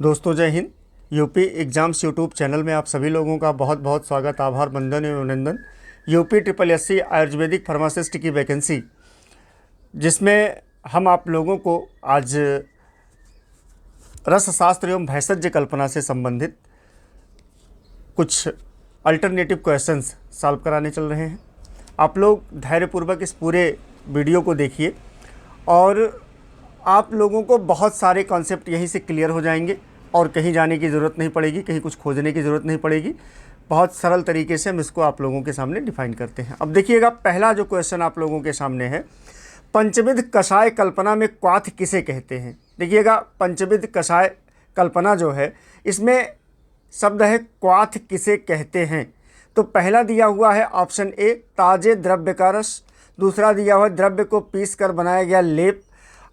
दोस्तों जय Hind. UP exams YouTube channel में आप सभी लोगों का बहुत बहुत स्वागत, आभार, वंदन एवं अभिनंदन। यूपी SSSC आयुर्वेदिक फार्मासिस्ट की वैकेंसी, जिसमें हम आप लोगों को आज रसशास्त्र एवं भैषज कल्पना से संबंधित कुछ अल्टरनेटिव क्वेश्चंस सॉल्व कराने चल रहे हैं। आप लोग धैर्यपूर्वक इस पूरे वीडियो को देखिए और आप लोगों को बहुत सारे कॉन्सेप्ट यहीं से क्लियर हो जाएंगे और कहीं जाने की ज़रूरत नहीं पड़ेगी, कहीं कुछ खोजने की ज़रूरत नहीं पड़ेगी। बहुत सरल तरीके से हम इसको आप लोगों के सामने डिफाइन करते हैं। अब देखिएगा, पहला जो क्वेश्चन आप लोगों के सामने है, पंचविध कषाय कल्पना में क्वाथ किसे कहते हैं। देखिएगा, पंचविध कषाय कल्पना जो है, इसमें शब्द है क्वाथ किसे कहते हैं। तो पहला दिया हुआ है ऑप्शन ए, ताजे द्रव्य का रस। दूसरा दिया हुआ है द्रव्य को पीस कर बनाया गया लेप।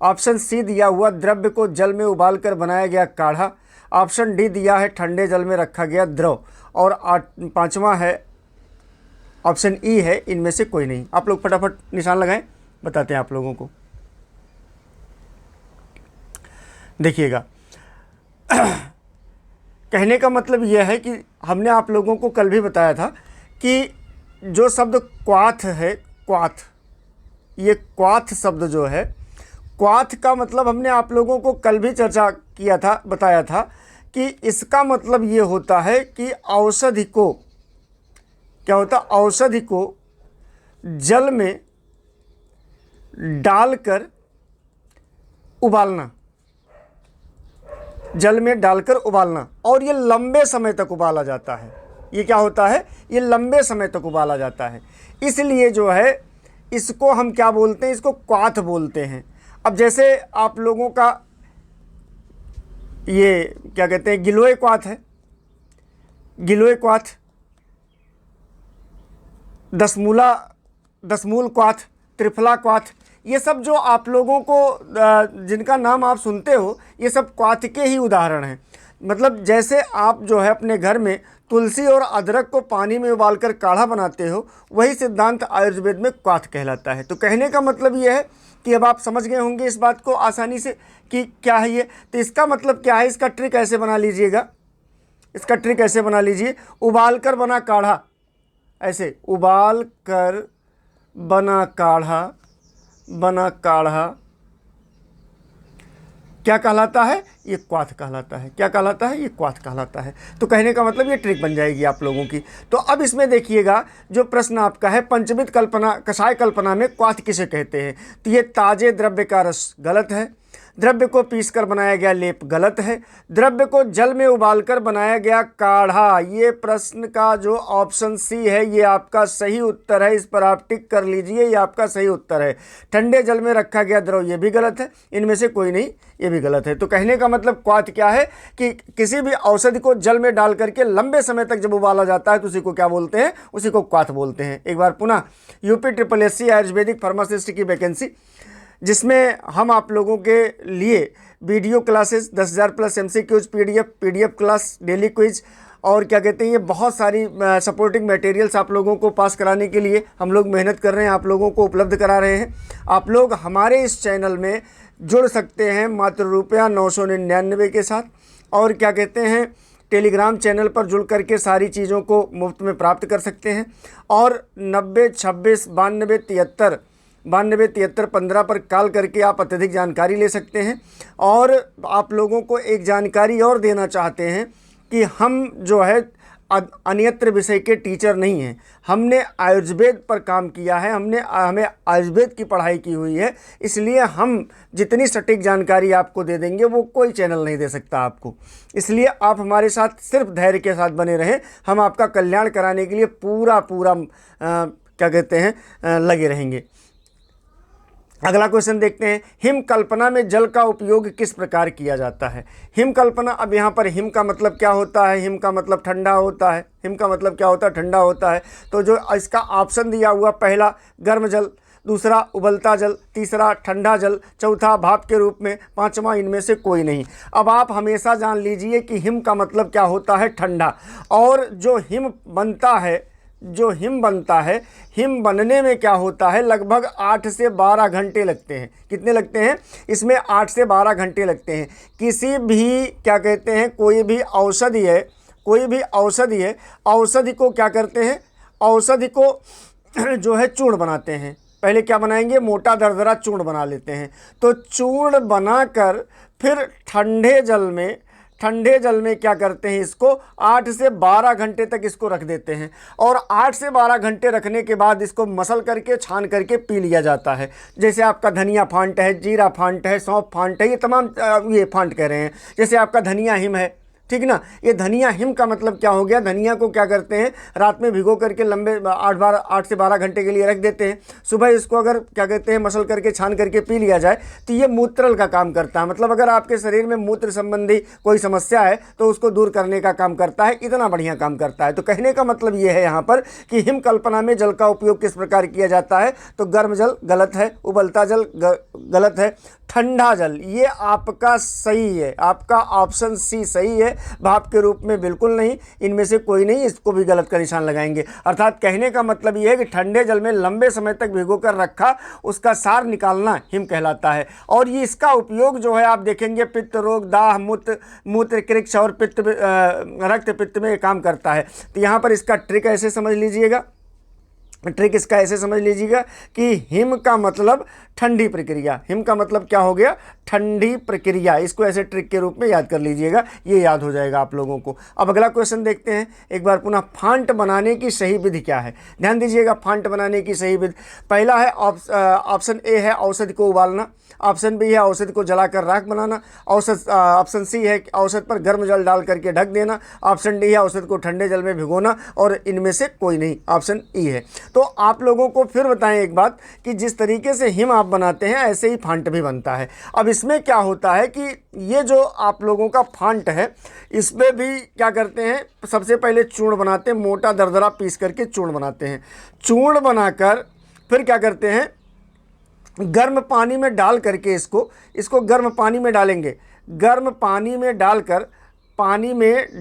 ऑप्शन सी दिया हुआ द्रव्य को जल में उबाल कर बनाया गया काढ़ा। ऑप्शन डी दिया है ठंडे जल में रखा गया द्रव। और पांचवा है ऑप्शन ई है, इनमें से कोई नहीं। आप लोग फटाफट निशान लगाएं, बताते हैं आप लोगों को। देखिएगा, कहने का मतलब यह है कि हमने आप लोगों को कल भी बताया था कि जो शब्द क्वाथ है, क्वाथ, ये क्वाथ शब्द जो है, क्वाथ का मतलब हमने आप लोगों को कल भी चर्चा किया था, बताया था कि इसका मतलब ये होता है कि औषधि को, क्या होता, औषधि को जल में डालकर उबालना, जल में डालकर उबालना, और ये लंबे समय तक उबाला जाता है। ये क्या होता है, ये लंबे समय तक उबाला जाता है। इसलिए जो है इसको हम क्या बोलते हैं, इसको क्वाथ बोलते हैं। अब जैसे आप लोगों का ये क्या कहते हैं, गिलोय क्वाथ है, गिलोय क्वाथ, दसमूल क्वाथ, त्रिफला क्वाथ, ये सब जो आप लोगों को जिनका नाम आप सुनते हो, ये सब क्वाथ के ही उदाहरण हैं। मतलब जैसे आप जो है अपने घर में तुलसी और अदरक को पानी में उबालकर काढ़ा बनाते हो, वही सिद्धांत आयुर्वेद में क्वाथ कहलाता है। तो कहने का मतलब ये है कि अब आप समझ गए होंगे इस बात को आसानी से कि क्या है ये। तो इसका मतलब क्या है, इसका ट्रिक ऐसे बना लीजिएगा, इसका ट्रिक ऐसे बना लीजिए, उबाल कर बना काढ़ा, ऐसे उबाल कर बना काढ़ा, बना काढ़ा क्या कहलाता है, ये क्वाथ कहलाता है। क्या कहलाता है, ये क्वाथ कहलाता है। तो कहने का मतलब ये ट्रिक बन जाएगी आप लोगों की। तो अब इसमें देखिएगा, जो प्रश्न आपका है, पंचविध कल्पना कषाय कल्पना में क्वाथ किसे कहते हैं। तो ये ताजे द्रव्य का रस गलत है, द्रव्य को पीसकर बनाया गया लेप गलत है, द्रव्य को जल में उबालकर बनाया गया काढ़ा, ये प्रश्न का जो ऑप्शन सी है ये आपका सही उत्तर है। इस पर आप टिक कर लीजिए, ये आपका सही उत्तर है। ठंडे जल में रखा गया द्रव, ये भी गलत है। इनमें से कोई नहीं, ये भी गलत है। तो कहने का मतलब क्वाथ क्या है कि किसी भी औषधि को जल में डाल करके लंबे समय तक जब उबाला जाता है तो उसी को क्या बोलते हैं, उसी को क्वाथ बोलते हैं। एक बार पुनः, यूपी SSSC आयुर्वेदिक फार्मासिस्ट की वैकेंसी, जिसमें हम आप लोगों के लिए video classes 10,000 plus MCQs, PDF class, daily quiz और क्या कहते हैं, ये बहुत सारी सपोर्टिंग मटेरियल्स आप लोगों को पास कराने के लिए हम लोग मेहनत कर रहे हैं, आप लोगों को उपलब्ध करा रहे हैं। आप लोग हमारे इस चैनल में जुड़ सकते हैं मात्र ₹999 के साथ, और क्या कहते हैं, टेलीग्राम चैनल पर जुड़ करके सारी चीज़ों को मुफ्त में प्राप्त कर सकते हैं। और 90 26 92 73 15 पर कॉल करके आप अत्यधिक जानकारी ले सकते हैं। और आप लोगों को एक जानकारी और देना चाहते हैं कि हम जो है अन्यत्र विषय के टीचर नहीं हैं। हमने आयुर्वेद पर काम किया है, हमें आयुर्वेद की पढ़ाई की हुई है, इसलिए हम जितनी सटीक जानकारी आपको दे देंगे वो कोई चैनल नहीं दे सकता आपको। इसलिए आप हमारे साथ सिर्फ धैर्य के साथ बने रहें, हम आपका कल्याण कराने के लिए पूरा क्या कहते हैं, लगे रहेंगे। अगला क्वेश्चन देखते हैं, हिम कल्पना में जल का उपयोग किस प्रकार किया जाता है। हिम कल्पना, अब यहाँ पर हिम का मतलब क्या होता है, हिम का मतलब ठंडा होता है, हिम का मतलब क्या होता है, ठंडा होता है। तो जो इसका ऑप्शन दिया हुआ, पहला गर्म जल, दूसरा उबलता जल, तीसरा ठंडा जल, चौथा भाप के रूप में, पांचवा इनमें से कोई नहीं। अब आप हमेशा जान लीजिए कि हिम का मतलब क्या होता है, ठंडा। और जो हिम बनता है, जो हिम बनता है, हिम बनने में क्या होता है, लगभग 8 से 12 घंटे लगते हैं। कितने लगते हैं? इसमें 8 से 12 घंटे लगते हैं। किसी भी क्या कहते हैं, कोई भी औषधि है, कोई भी औषधि है, औषधि को क्या करते हैं, औषधि को जो है चूर्ण बनाते हैं। पहले क्या बनाएंगे, मोटा दरदरा चूर्ण बना लेते हैं। तो चूर्ण बनाकर फिर ठंडे जल में क्या करते हैं, इसको 8 से 12 घंटे तक इसको रख देते हैं। और 8 से 12 घंटे रखने के बाद इसको मसल करके छान करके पी लिया जाता है। जैसे आपका धनिया फांट है, जीरा फांट है, सौंफ फांट है, ये तमाम ये फांट कह रहे हैं। जैसे आपका धनिया हिम है, ठीक ना। ये धनिया हिम का मतलब क्या हो गया, धनिया को क्या करते हैं, रात में भिगो करके लंबे 8 से 12 घंटे के लिए रख देते हैं। सुबह इसको अगर क्या कहते हैं, मसल करके छान करके पी लिया जाए तो ये मूत्रल का काम करता है। मतलब अगर आपके शरीर में मूत्र संबंधी कोई समस्या है तो उसको दूर करने का काम करता है। इतना बढ़िया काम करता है। तो कहने का मतलब ये है यहाँ पर कि हिम कल्पना में जल का उपयोग किस प्रकार किया जाता है। तो गर्म जल गलत है, उबलता जल गलत है, ठंडा जल ये आपका सही है, आपका ऑप्शन सी सही है। भाप के रूप में बिल्कुल नहीं, इनमें से कोई नहीं, इसको भी गलत का निशान लगाएंगे। अर्थात कहने का मतलब ये है कि ठंडे जल में लंबे समय तक भिगोकर रखा, उसका सार निकालना हिम कहलाता है। और ये इसका उपयोग जो है आप देखेंगे पित्त रोग, दाह, मूत्र कृक्ष और रक्त पित्त में काम करता है। तो यहाँ पर इसका ट्रिक ऐसे समझ लीजिएगा, ट्रिक इसका ऐसे समझ लीजिएगा कि हिम का मतलब ठंडी प्रक्रिया। हिम का मतलब क्या हो गया, ठंडी प्रक्रिया। इसको ऐसे ट्रिक के रूप में याद कर लीजिएगा, ये याद हो जाएगा आप लोगों को। अब अगला क्वेश्चन देखते हैं एक बार पुनः। फांट बनाने की सही विधि क्या है? ध्यान दीजिएगा, फांट बनाने की सही विधि। पहला है ऑप्शन ए है औषधि को उबालना, ऑप्शन बी है औषधि को जलाकर राख बनाना, ऑप्शन सी है औषधि पर गर्म जल डाल करके ढक देना, ऑप्शन डी है औषधि को ठंडे जल में भिगोना, और इनमें से कोई नहीं, ऑप्शन ई है। तो आप लोगों को फिर बताएं एक बात कि जिस तरीके से हिम आप बनाते हैं ऐसे ही फांट भी बनता है। अब इसमें क्या होता है कि ये जो आप लोगों का फांट है, इसमें भी क्या करते हैं, सबसे पहले चूर्ण बनाते हैं, मोटा दरदरा पीस करके चूर्ण बनाते हैं। चूर्ण बनाकर फिर क्या करते हैं, गर्म पानी में डाल करके इसको गर्म पानी में डालेंगे। गर्म पानी में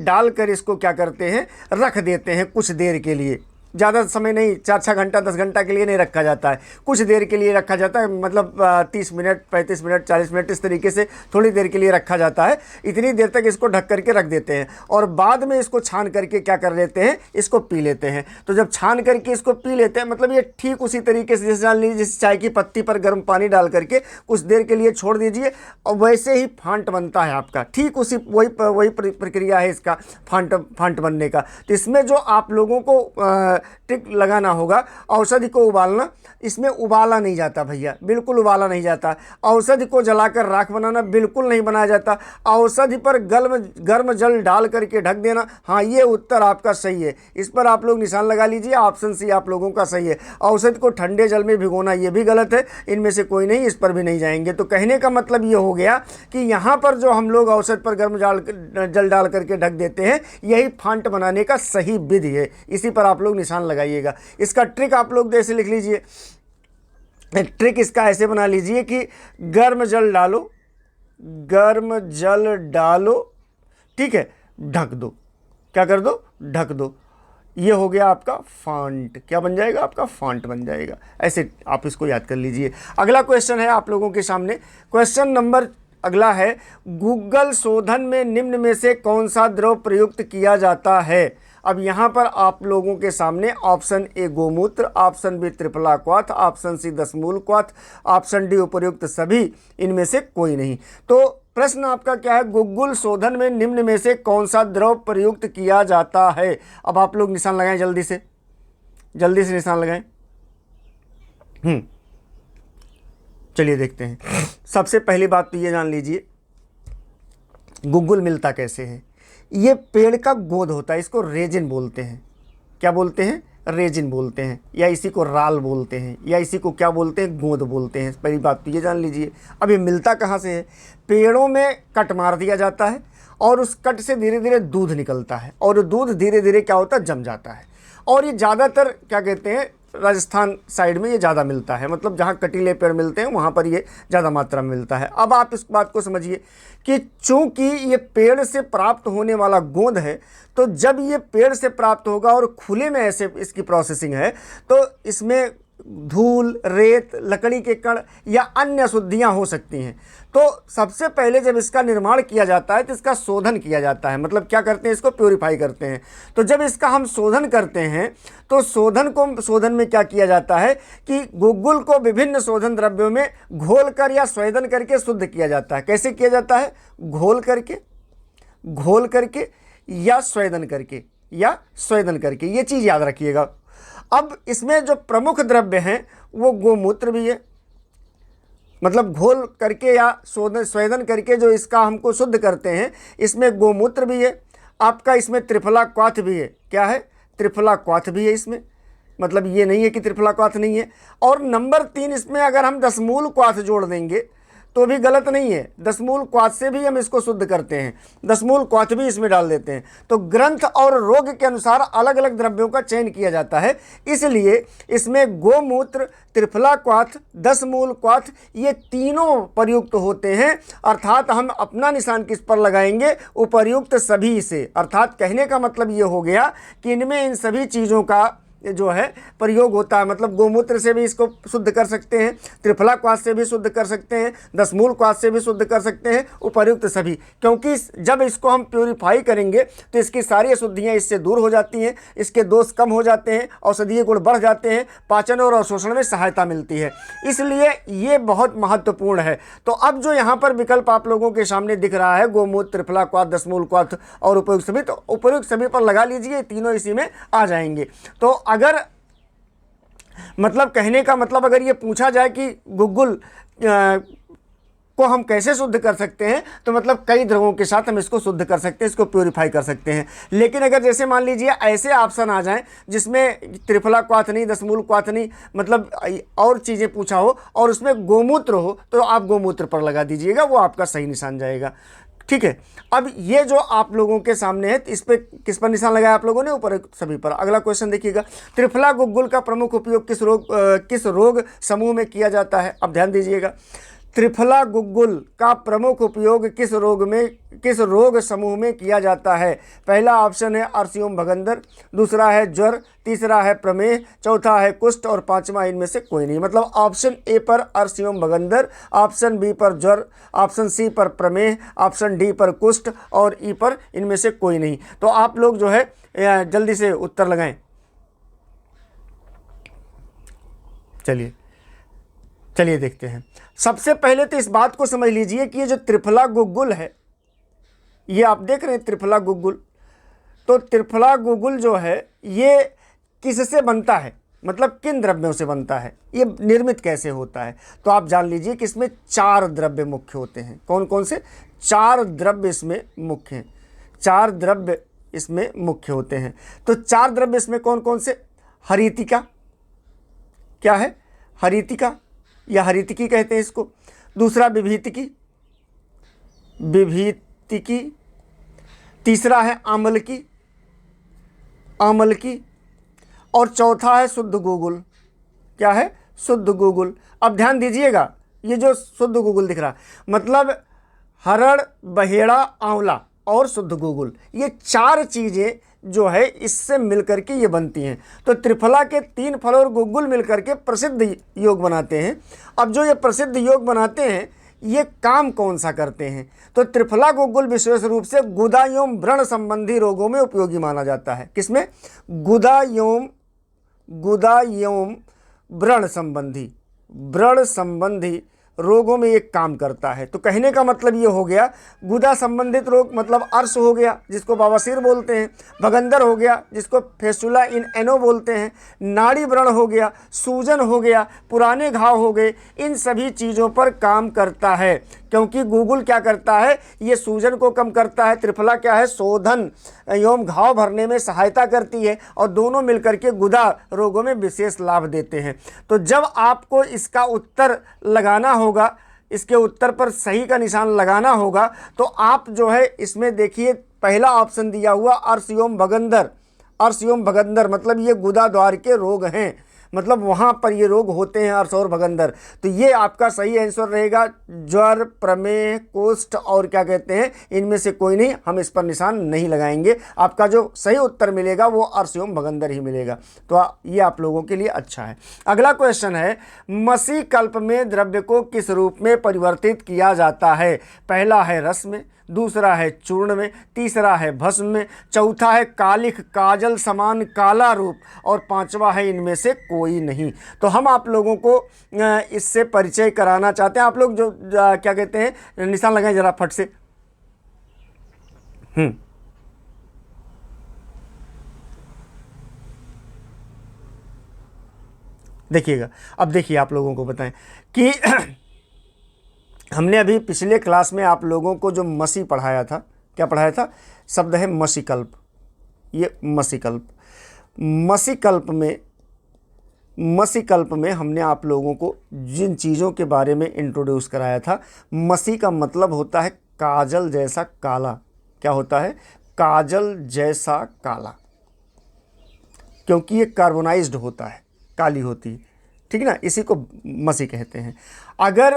डालकर इसको क्या करते हैं, रख देते हैं कुछ देर के लिए। ज़्यादा समय नहीं, 4-6 घंटा 10 घंटा के लिए नहीं रखा जाता है, कुछ देर के लिए रखा जाता है। मतलब 30 मिनट 35 मिनट 40 मिनट इस तरीके से थोड़ी देर के लिए रखा जाता है। इतनी देर तक इसको ढक करके रख देते हैं और बाद में इसको छान करके क्या कर लेते हैं, इसको पी लेते हैं। तो जब छान करके इसको पी लेते हैं, मतलब ये ठीक उसी तरीके से जैसे जान लीजिए जिस चाय की पत्ती पर गर्म पानी डाल करके कुछ देर के लिए छोड़ दीजिए और वैसे ही फांट बनता है आपका। ठीक उसी वही प्रक्रिया है इसका फांट बनने का। तो इसमें जो आप लोगों को ट्रिक लगाना होगा, औषधि को उबालना। इसमें उबाला नहीं जाता भैया, बिल्कुल उबाला नहीं जाता। औषधि को जलाकर राख बनाना बिल्कुल नहीं बनाया जाता। औषधि पर गर्म जल डाल करके ढक देना, हाँ ये उत्तर आपका सही है। इस पर आप लोग निशान लगा लीजिए, ऑप्शन सी आप लोगों का सही है। औषधि को ठंडे जल में भिगोना ये भी गलत है, इनमें से कोई नहीं, इस पर भी नहीं जाएंगे। तो कहने का मतलब ये हो गया कि यहाँ पर जो हम लोग औषधि पर गर्म जल डाल करके ढक देते हैं, यही फांट बनाने का सही विधि है। इसी पर आप लोग निशान लगाइएगा। इसका ट्रिक आप लोग ऐसे लिख लीजिए, ट्रिक इसका ऐसे बना लीजिए कि गर्म जल डालो, ठीक है, ढक दो। क्या कर दो, ढक दो। ये हो गया आपका फांट। क्या बन जाएगा, आपका फांट बन जाएगा। ऐसे आप इसको याद कर लीजिए। अगला क्वेश्चन है आप लोगों के सामने, क्वेश्चन नंबर अगला है, गूगल शोधन में निम्न में से कौन सा द्रव प्रयुक्त किया जाता है? अब यहाँ पर आप लोगों के सामने ऑप्शन ए गोमूत्र, ऑप्शन बी त्रिफला क्वाथ, ऑप्शन सी दशमूल क्वाथ, ऑप्शन डी उपर्युक्त सभी, इनमें से कोई नहीं। तो प्रश्न आपका क्या है, गूगल शोधन में निम्न में से कौन सा द्रव प्रयुक्त किया जाता है? अब आप लोग निशान लगाएं, जल्दी से निशान लगाएं। चलिए देखते हैं। सबसे पहली बात तो ये जान लीजिए, गूगल मिलता कैसे है। ये पेड़ का गोद होता है, इसको रेजिन बोलते हैं। क्या बोलते हैं, रेजिन बोलते हैं, या इसी को राल बोलते हैं, या इसी को क्या बोलते हैं, गोंद बोलते हैं। पहली बात तो ये जान लीजिए। अब ये मिलता कहाँ से है, पेड़ों में कट मार दिया जाता है और उस कट से धीरे धीरे दूध निकलता है और दूध धीरे धीरे क्या होता है, जम जाता है। और ये ज़्यादातर क्या कहते हैं, राजस्थान साइड में ये ज़्यादा मिलता है, मतलब जहाँ कटीले पेड़ मिलते हैं वहाँ पर ये ज़्यादा मात्रा में मिलता है। अब आप इस बात को समझिए कि चूंकि ये पेड़ से प्राप्त होने वाला गोंद है, तो जब ये पेड़ से प्राप्त होगा और खुले में ऐसे इसकी प्रोसेसिंग है, तो इसमें धूल, रेत, लकड़ी के कण या अन्य अशुद्धियाँ हो सकती हैं। तो सबसे पहले जब इसका निर्माण किया जाता है तो इसका शोधन किया जाता है, मतलब क्या करते हैं, इसको प्योरीफाई करते हैं। तो जब इसका हम शोधन करते हैं तो शोधन में क्या किया जाता है कि गुग्गुल को विभिन्न शोधन द्रव्यों में घोल कर या स्वेदन करके शुद्ध किया जाता है। कैसे किया जाता है? घोल करके या स्वेदन करके, ये चीज़ याद रखिएगा। अब इसमें जो प्रमुख द्रव्य हैं वो गोमूत्र भी है, मतलब घोल करके या स्वेदन करके जो इसका हमको शुद्ध करते हैं, इसमें गोमूत्र भी है आपका, इसमें त्रिफला क्वाथ भी है। क्या है? त्रिफला क्वाथ भी है इसमें, मतलब ये नहीं है कि त्रिफला क्वाथ नहीं है। और नंबर 3, इसमें अगर हम दशमूल क्वाथ जोड़ देंगे तो भी गलत नहीं है, दशमूल क्वाथ से भी हम इसको शुद्ध करते हैं, दशमूल क्वाथ भी इसमें डाल देते हैं। तो ग्रंथ और रोग के अनुसार अलग अलग द्रव्यों का चयन किया जाता है, इसलिए इसमें गोमूत्र, त्रिफला क्वाथ, दशमूल क्वाथ, ये तीनों प्रयुक्त होते हैं। अर्थात हम अपना निशान किस पर लगाएंगे? उपर्युक्त सभी से। अर्थात कहने का मतलब ये हो गया कि इनमें इन सभी चीज़ों का जो है प्रयोग होता है, मतलब गोमूत्र से भी इसको शुद्ध कर सकते हैं, त्रिफला क्वाथ से भी शुद्ध कर सकते हैं, दशमूल क्वाथ से भी शुद्ध कर सकते हैं, उपर्युक्त सभी। क्योंकि जब इसको हम प्योरीफाई करेंगे तो इसकी सारी अशुद्धियाँ इससे दूर हो जाती हैं, इसके दोष कम हो जाते हैं, औषधीय गुण बढ़ जाते हैं, पाचन और अवशोषण में सहायता मिलती है, इसलिए ये बहुत महत्वपूर्ण है। तो अब जो यहाँ पर विकल्प आप लोगों के सामने दिख रहा है, गोमूत्र, त्रिफला क्वाथ, दशमूल क्वाथ और उपर्युक्त सभी, तो उपर्युक्त सभी पर लगा लीजिए, तीनों इसी में आ जाएंगे। तो अगर मतलब कहने का मतलब अगर ये पूछा जाए कि गुग्गुल को हम कैसे शुद्ध कर सकते हैं, तो मतलब कई द्रवों के साथ हम इसको शुद्ध कर सकते हैं, इसको प्योरीफाई कर सकते हैं। लेकिन अगर जैसे मान लीजिए ऐसे ऑप्शन आ जाएं जिसमें त्रिफला क्वाथ नहीं, दशमूल क्वाथ नहीं, मतलब और चीज़ें पूछा हो और उसमें गोमूत्र हो, तो आप गोमूत्र पर लगा दीजिएगा, वो आपका सही निशान जाएगा। ठीक है। अब ये जो आप लोगों के सामने है, इस पे किस पर निशान लगाया आप लोगों ने? ऊपर सभी पर। अगला क्वेश्चन देखिएगा, त्रिफला गुग्गुल का प्रमुख उपयोग किस रोग समूह में किया जाता है? अब ध्यान दीजिएगा, त्रिफला गुग्गुल का प्रमुख उपयोग किस रोग समूह में किया जाता है? पहला ऑप्शन है अर्शियोम भगंदर, दूसरा है ज्वर, तीसरा है प्रमेह, चौथा है कुष्ठ और पांचवा इनमें से कोई नहीं। मतलब ऑप्शन ए पर अर्शियोम भगंदर, ऑप्शन बी पर ज्वर, ऑप्शन सी पर प्रमेह, ऑप्शन डी पर कुष्ठ और ई पर इनमें से कोई नहीं। तो आप लोग जो है जल्दी से उत्तर लगाएं। चलिए देखते हैं। सबसे पहले तो इस बात को समझ लीजिए कि ये जो त्रिफला गुग्गुल है, ये आप देख रहे हैं त्रिफला गुग्गुल, तो त्रिफला गुग्गुल जो है ये किससे बनता है, मतलब किन द्रव्यों से बनता है, ये निर्मित कैसे होता है? तो आप जान लीजिए कि इसमें 4 द्रव्य मुख्य होते हैं। कौन कौन से? 4 द्रव्य इसमें मुख्य हैं, 4 द्रव्य इसमें मुख्य होते हैं। तो 4 द्रव्य इसमें कौन कौन से? हरितिका, क्या है? हरितिका या हरितिकी कहते हैं इसको। दूसरा विभीतिकी, तीसरा है आमलकी, और चौथा है शुद्ध गुग्गुल। क्या है? शुद्ध गुग्गुल। अब ध्यान दीजिएगा, ये जो शुद्ध गुग्गुल दिख रहा है, मतलब हरड़, बहेड़ा, आंवला और शुद्ध गुग्गुल, ये 4 चीज़ें जो है इससे मिलकर के ये बनती हैं। तो त्रिफला के 3 फल और गुग्गुल मिलकर के प्रसिद्ध योग बनाते हैं। अब जो ये प्रसिद्ध योग बनाते हैं, ये काम कौन सा करते हैं? तो त्रिफला गुग्गुल विशेष रूप से गुदा एवं व्रण संबंधी रोगों में उपयोगी माना जाता है। किसमें? गुदा एवं व्रण संबंधी रोगों में ये काम करता है। तो कहने का मतलब ये हो गया, गुदा संबंधित रोग मतलब अर्श हो गया जिसको बवासीर बोलते हैं, भगंदर हो गया जिसको फेस्टुला इन एनो बोलते हैं, नाड़ी व्रण हो गया, सूजन हो गया, पुराने घाव हो गए, इन सभी चीज़ों पर काम करता है। क्योंकि गुग्गुल क्या करता है? ये सूजन को कम करता है, त्रिफला क्या है? शोधन एवं घाव भरने में सहायता करती है, और दोनों मिलकर के गुदा रोगों में विशेष लाभ देते हैं। तो जब आपको इसका उत्तर लगाना होगा, इसके उत्तर पर सही का निशान लगाना होगा, तो आप जो है इसमें देखिए पहला ऑप्शन दिया हुआ अर्शियोम भगंदर मतलब ये गुदा द्वार के रोग हैं। मतलब वहाँ पर ये रोग होते हैं अर्श और भगंदर। तो ये आपका सही आंसर रहेगा, ज्वर, प्रमेह, कुष्ठ और क्या कहते हैं, इनमें से कोई नहीं, हम इस पर निशान नहीं लगाएंगे। आपका जो सही उत्तर मिलेगा वो अर्श एवं भगंदर ही मिलेगा। तो ये आप लोगों के लिए अच्छा है। अगला क्वेश्चन है, मसी कल्प में द्रव्य को किस रूप में परिवर्तित किया जाता है? पहला है रस में, दूसरा है चूर्ण में, तीसरा है भस्म में, चौथा है कालिख काजल समान काला रूप, और पांचवा है इनमें से कोई नहीं। तो हम आप लोगों को इससे परिचय कराना चाहते हैं। आप लोग जो क्या कहते हैं, निशान लगाएं जरा फट से। देखिएगा, अब देखिए आप लोगों को बताएं कि हमने अभी पिछले क्लास में आप लोगों को जो मसी पढ़ाया था, क्या पढ़ाया था? शब्द है मसीकल्प। ये मसीकल्प, मसीकल्प में हमने आप लोगों को जिन चीज़ों के बारे में इंट्रोड्यूस कराया था, मसी का मतलब होता है काजल जैसा काला। क्या होता है? काजल जैसा काला, क्योंकि ये कार्बोनाइज्ड होता है, काली होती है, ठीक ना, इसी को मसी कहते हैं। अगर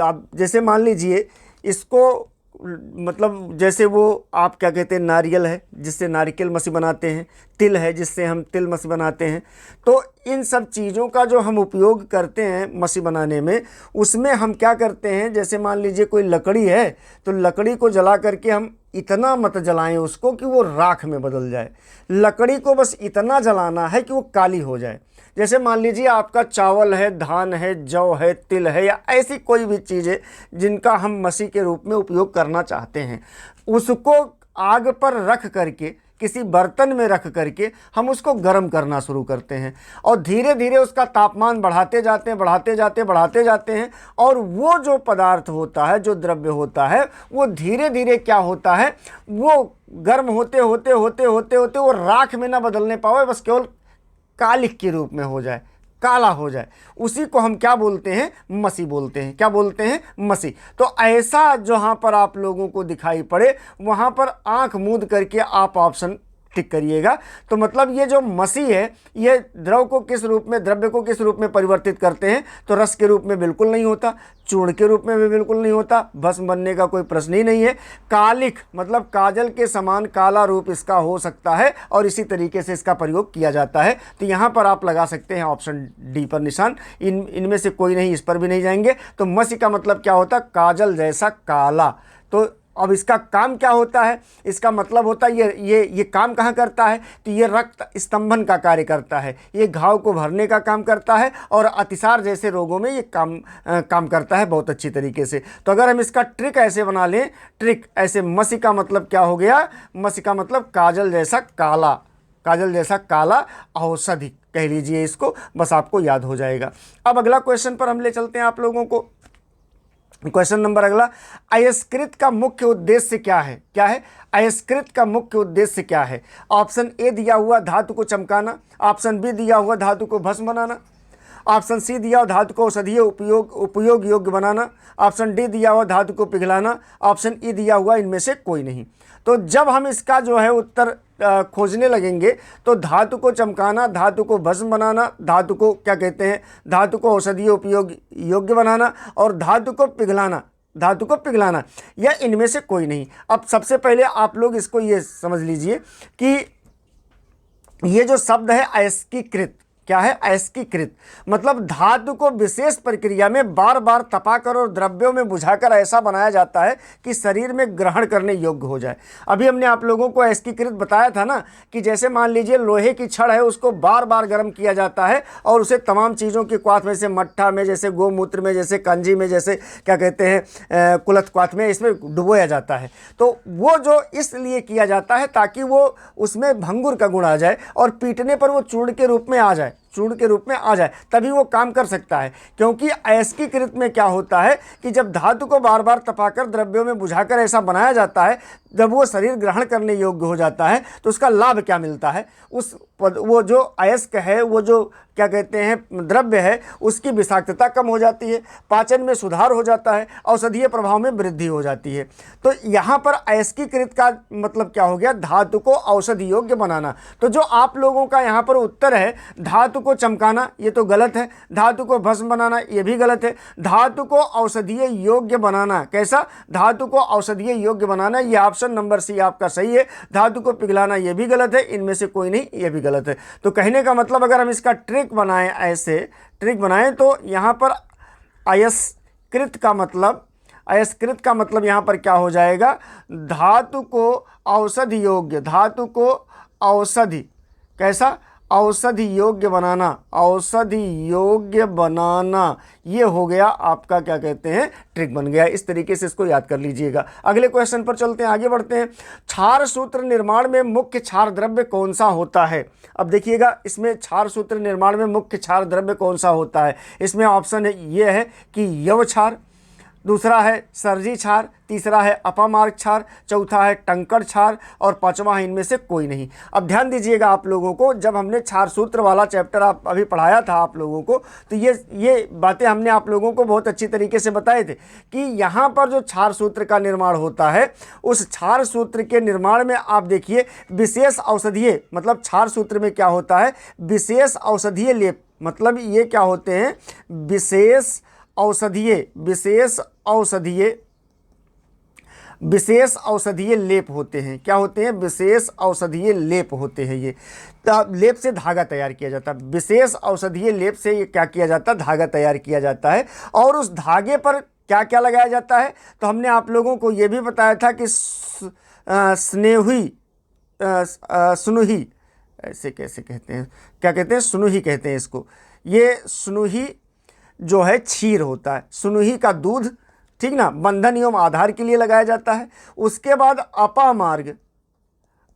आप जैसे मान लीजिए इसको, मतलब जैसे वो आप क्या कहते हैं, नारियल है जिससे नारियल मसी बनाते हैं, तिल है जिससे हम तिल मसी बनाते हैं, तो इन सब चीज़ों का जो हम उपयोग करते हैं मसी बनाने में, उसमें हम क्या करते हैं, जैसे मान लीजिए कोई लकड़ी है, तो लकड़ी को जला करके हम इतना मत जलाएं उसको कि वो राख में बदल जाए। लकड़ी को बस इतना जलाना है कि वो काली हो जाए। जैसे मान लीजिए आपका चावल है, धान है, जौ है, तिल है, या ऐसी कोई भी चीज़ है जिनका हम मसी के रूप में उपयोग करना चाहते हैं, उसको आग पर रख करके, किसी बर्तन में रख करके हम उसको गर्म करना शुरू करते हैं, और धीरे धीरे उसका तापमान बढ़ाते जाते हैं, और वो जो पदार्थ होता है, जो द्रव्य होता है, वो धीरे धीरे क्या होता है, वो गर्म होते होते वो राख में ना बदलने पावे, बस केवल कालिख के रूप में हो जाए, काला हो जाए। उसी को हम क्या बोलते हैं? मसी बोलते हैं। क्या बोलते हैं? मसी। तो ऐसा जहाँ पर आप लोगों को दिखाई पड़े, वहाँ पर आंख मूंद करके आप ऑप्शन टिक करिएगा। तो मतलब ये जो मसी है, ये द्रव्य को किस रूप में परिवर्तित करते हैं? तो रस के रूप में बिल्कुल नहीं होता, चूर्ण के रूप में भी बिल्कुल नहीं होता, भस्म बनने का कोई प्रश्न ही नहीं है। कालिख मतलब काजल के समान काला रूप इसका हो सकता है, और इसी तरीके से इसका प्रयोग किया जाता है। तो यहाँ पर आप लगा सकते हैं ऑप्शन डी पर निशान। इनमें से कोई नहीं, इस पर भी नहीं जाएंगे। तो मसी का मतलब क्या होता? काजल जैसा काला। तो अब इसका काम क्या होता है? इसका मतलब होता है ये काम कहाँ करता है? तो ये रक्त स्तंभन का कार्य करता है, ये घाव को भरने का काम करता है, और अतिसार जैसे रोगों में ये काम करता है बहुत अच्छी तरीके से। तो अगर हम इसका ट्रिक ऐसे बना लें, ट्रिक ऐसे, मसी का मतलब क्या हो गया? मसी का मतलब काजल जैसा काला, काजल जैसा काला औषधि कह लीजिए इसको, बस आपको याद हो जाएगा। अब अगला क्वेश्चन पर हम ले चलते हैं आप लोगों को। क्वेश्चन नंबर अगला, अयस्कृत का मुख्य उद्देश्य क्या है? क्या है? अयस्कृत का मुख्य उद्देश्य क्या है? ऑप्शन ए दिया हुआ धातु को चमकाना, ऑप्शन बी दिया हुआ धातु को भस्म बनाना, ऑप्शन सी दिया हुआ धातु को औषधीय उपयोग योग्य बनाना, ऑप्शन डी दिया हुआ धातु को पिघलाना, ऑप्शन ई दिया हुआ इनमें से कोई नहीं। तो जब हम इसका जो है उत्तर खोजने लगेंगे, तो धातु को चमकाना, धातु को भस्म बनाना, धातु को क्या कहते हैं, धातु को औषधीय उपयोग योग्य बनाना, और धातु को पिघलाना, या इनमें से कोई नहीं। अब सबसे पहले आप लोग इसको ये समझ लीजिए कि ये जो शब्द है अयस्कीकृत, क्या है? अयस्कीकृत मतलब धातु को विशेष प्रक्रिया में बार बार तपाकर और द्रव्यों में बुझाकर ऐसा बनाया जाता है कि शरीर में ग्रहण करने योग्य हो जाए। अभी हमने आप लोगों को अयस्कीकृत बताया था ना, कि जैसे मान लीजिए लोहे की छड़ है, उसको बार बार गर्म किया जाता है, और उसे तमाम चीज़ों की क्वाथ में से, मट्ठा में, जैसे गोमूत्र में, जैसे कंजी में, जैसे क्या कहते हैं कुलथ क्वाथ में, इसमें डुबोया जाता है। तो वो जो इसलिए किया जाता है ताकि वो उसमें भंगुर का गुण आ जाए, और पीटने पर वो चूर्ण के रूप में आ जाए, तभी वो काम कर सकता है। क्योंकि अयस्कीकृत में क्या होता है कि जब धातु को बार बार तपाकर द्रव्यों में बुझाकर ऐसा बनाया जाता है, जब वो शरीर ग्रहण करने योग्य हो जाता है, तो उसका लाभ क्या मिलता है? वो जो अयस्क है, वो जो क्या कहते हैं द्रव्य है, उसकी विषाक्तता कम हो जाती है, पाचन में सुधार हो जाता है, औषधीय प्रभाव में वृद्धि हो जाती है। तो यहाँ पर अयस्कीकृत का मतलब क्या हो गया? धातु को औषधि योग्य बनाना। तो जो आप लोगों का यहाँ पर उत्तर है, धातु को चमकाना ये तो गलत है, धातु को भस्म बनाना ये भी गलत है, धातु को औषधीय योग्य बनाना, कैसा, धातु को औषधीय योग्य बनाना, ये ऑप्शन नंबर सी आपका सही है। धातु को पिघलाना ये भी गलत है, इनमें से कोई नहीं, ये भी गलत है। तो कहने का मतलब अगर हम इसका ट्रिक बनाएं, ऐसे ट्रिक बनाएं तो यहाँ पर अयस्कृत का मतलब यहाँ पर क्या हो जाएगा, धातु को औषधि योग्य, धातु को औषधि, कैसा, औषधि योग्य बनाना, औषधि योग्य बनाना, ये हो गया आपका क्या कहते हैं, ट्रिक बन गया। इस तरीके से इसको याद कर लीजिएगा। अगले क्वेश्चन पर चलते हैं, आगे बढ़ते हैं। क्षार सूत्र निर्माण में मुख्य क्षार द्रव्य कौन सा होता है? अब देखिएगा, इसमें क्षार सूत्र निर्माण में मुख्य क्षार द्रव्य कौन सा होता है? इसमें ऑप्शन ये है कि यव क्षार, दूसरा है सर्जी क्षार, तीसरा है अपामार्ग क्षार, चौथा है टंकड़ क्षार और पांचवा है इनमें से कोई नहीं। अब ध्यान दीजिएगा, आप लोगों को जब हमने क्षार सूत्र वाला चैप्टर आप अभी पढ़ाया था आप लोगों को, तो ये बातें हमने आप लोगों को बहुत अच्छी तरीके से बताए थे कि यहाँ पर जो क्षार सूत्र का निर्माण होता है, उस क्षार सूत्र के निर्माण में आप देखिए विशेष औषधीय, मतलब क्षार सूत्र में क्या होता है, विशेष औषधीय लेप, मतलब ये क्या होते हैं, विशेष औषधीय लेप होते हैं। क्या होते हैं? विशेष औषधीय लेप होते हैं। ये लेप से धागा तैयार किया जाता है, विशेष औषधीय लेप से ये क्या किया जाता है, धागा तैयार किया जाता है। और उस धागे पर क्या क्या लगाया जाता है, तो हमने आप लोगों को ये भी बताया था कि सुनुही, ऐसे कैसे कहते हैं, क्या कहते हैं, सुनुही कहते हैं इसको। ये सुनुही जो है क्षीर होता है, सुनुही का दूध, ठीक ना, बंधन एवं आधार के लिए लगाया जाता है। उसके बाद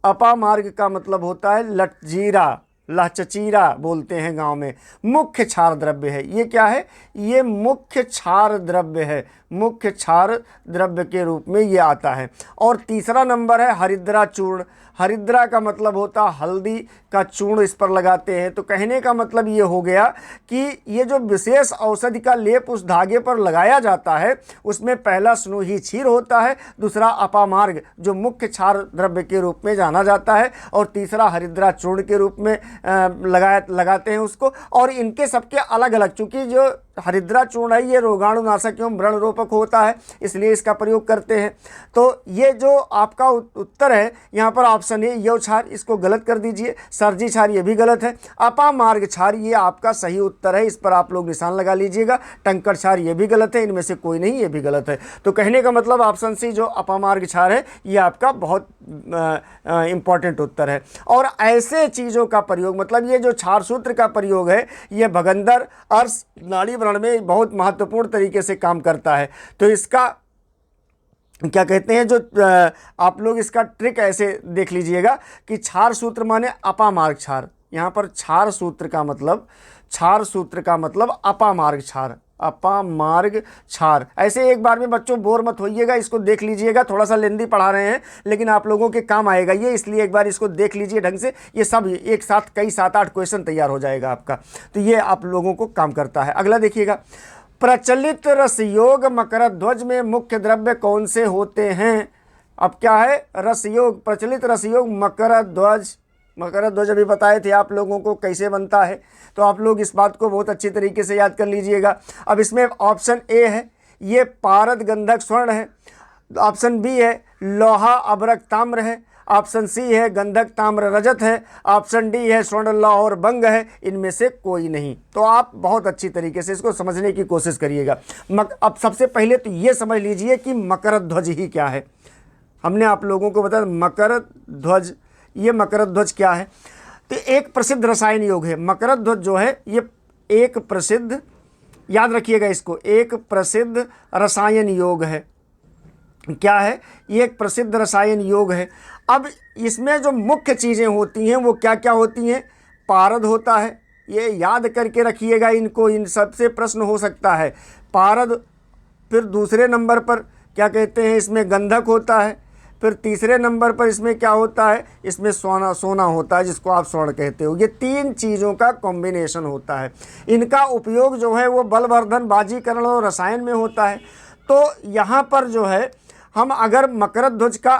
अपामार्ग का मतलब होता है लटजीरा, लहचचीरा बोलते हैं गांव में, मुख्य क्षार द्रव्य है। ये क्या है? ये मुख्य क्षार द्रव्य है, मुख्य क्षार द्रव्य के रूप में ये आता है। और तीसरा नंबर है हरिद्रा चूर्ण। हरिद्रा का मतलब होता है हल्दी का चूर्ण इस पर लगाते हैं। तो कहने का मतलब ये हो गया कि ये जो विशेष औषधि का लेप उस धागे पर लगाया जाता है, उसमें पहला स्नूही क्षीर होता है, दूसरा अपामार्ग जो मुख्य क्षार द्रव्य के रूप में जाना जाता है, और तीसरा हरिद्रा चूर्ण के रूप में लगाते हैं उसको। और इनके सबके अलग अलग, चूँकि जो हरिद्रा चूर्ण है ये रोगाणुनाशक एवं व्रणरोपक होता है, इसलिए इसका प्रयोग करते हैं। तो ये जो आपका उत्तर है यहाँ पर ऑप्शन है यव क्षार, इसको गलत कर दीजिए। सर्जी क्षार ये भी गलत है। अपामार्ग क्षार ये आपका सही उत्तर है, इस पर आप लोग निशान लगा लीजिएगा। टंकड़ क्षार ये भी गलत है, इनमें से कोई नहीं, ये भी गलत है। तो कहने का मतलब ऑप्शन सी जो अपामार्ग क्षार है ये आपका बहुत इंपॉर्टेंट उत्तर है। और ऐसे चीज़ों का प्रयोग, मतलब ये जो क्षार सूत्र का प्रयोग है, ये भगंदर अर्श नाड़ी व्रण में बहुत महत्वपूर्ण तरीके से काम करता है। तो इसका क्या कहते हैं, जो आप लोग इसका ट्रिक ऐसे देख लीजिएगा कि क्षार सूत्र माने अपामार्ग क्षार। यहाँ पर क्षार सूत्र का मतलब अपामार्ग क्षार, अपामार्ग क्षार। ऐसे एक बार में बच्चों बोर मत होइएगा, इसको देख लीजिएगा। थोड़ा सा लेंदी पढ़ा रहे हैं लेकिन आप लोगों के काम आएगा ये, इसलिए एक बार इसको देख लीजिए ढंग से। ये सब एक साथ कई 7-8 क्वेश्चन तैयार हो जाएगा आपका, तो ये आप लोगों को काम करता है। अगला देखिएगा, प्रचलित रसयोग मकरध्वज में मुख्य द्रव्य कौन से होते हैं? अब क्या है, रसयोग, प्रचलित रसयोग मकरध्वज अभी बताए थे आप लोगों को कैसे बनता है, तो आप लोग इस बात को बहुत अच्छी तरीके से याद कर लीजिएगा। अब इसमें ऑप्शन ए है ये पारद गंधक स्वर्ण है, ऑप्शन बी है लोहा अभ्रक ताम्र है, ऑप्शन सी है गंधक ताम्र रजत है, ऑप्शन डी है स्वर्ण लौह और बंग है, इनमें से कोई नहीं। तो आप बहुत अच्छी तरीके से इसको समझने की कोशिश करिएगा। अब सबसे पहले तो ये समझ लीजिए कि मकरध्वज ही क्या है। हमने आप लोगों को बताया मकरध्वज, ये मकरध्वज क्या है, तो एक प्रसिद्ध रसायन योग है। मकरध्वज जो है ये एक प्रसिद्ध, याद रखिएगा इसको, एक प्रसिद्ध रसायन योग है। क्या है? ये एक प्रसिद्ध रसायन योग है। अब इसमें जो मुख्य चीज़ें होती हैं वो क्या क्या होती हैं? पारद होता है, ये याद करके रखिएगा इनको, इन सबसे प्रश्न हो सकता है। पारद, फिर दूसरे नंबर पर क्या कहते हैं, इसमें गंधक होता है, फिर तीसरे नंबर पर इसमें क्या होता है, इसमें सोना होता है जिसको आप स्वर्ण कहते हो। ये 3 चीज़ों का कॉम्बिनेशन होता है। इनका उपयोग जो है वो बलवर्धन, बाजीकरण और रसायन में होता है। तो यहाँ पर जो है हम अगर मकरध्वज का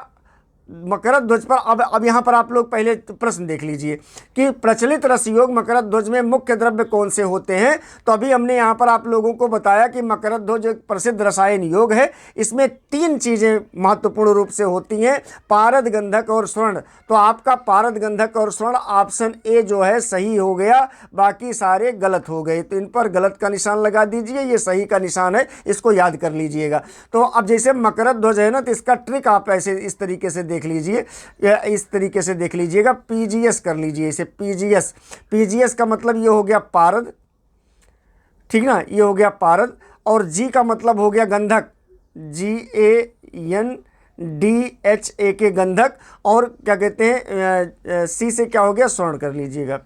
मकरत ध्वज पर अब यहाँ पर आप लोग पहले प्रश्न देख लीजिए कि प्रचलित रसयोग मकरत ध्वज में मुख्य द्रव्य कौन से होते हैं। तो अभी हमने यहाँ पर आप लोगों को बताया कि मकरत ध्वज एक प्रसिद्ध रसायन योग है। इसमें 3 चीज़ें महत्वपूर्ण रूप से होती हैं, पारद, गंधक और स्वर्ण। तो आपका पारद, गंधक और स्वर्ण ऑप्शन ए जो है सही हो गया, बाकी सारे गलत हो गए। तो इन पर गलत का निशान लगा दीजिए, ये सही का निशान है, इसको याद कर लीजिएगा। तो अब जैसे मकरत ध्वज है ना, तो इसका ट्रिक आप ऐसे इस तरीके से देख लीजिए, या इस तरीके से देख लीजिएगा, पीजीएस कर लीजिए इसे, पीजीएस। पीजीएस का मतलब ये हो गया पारद, ठीक ना, ये हो गया पारद। और जी का मतलब हो गया गंधक, GANDHA के गंधक। और क्या कहते हैं, सी से क्या हो गया, स्वर्ण कर लीजिएगा।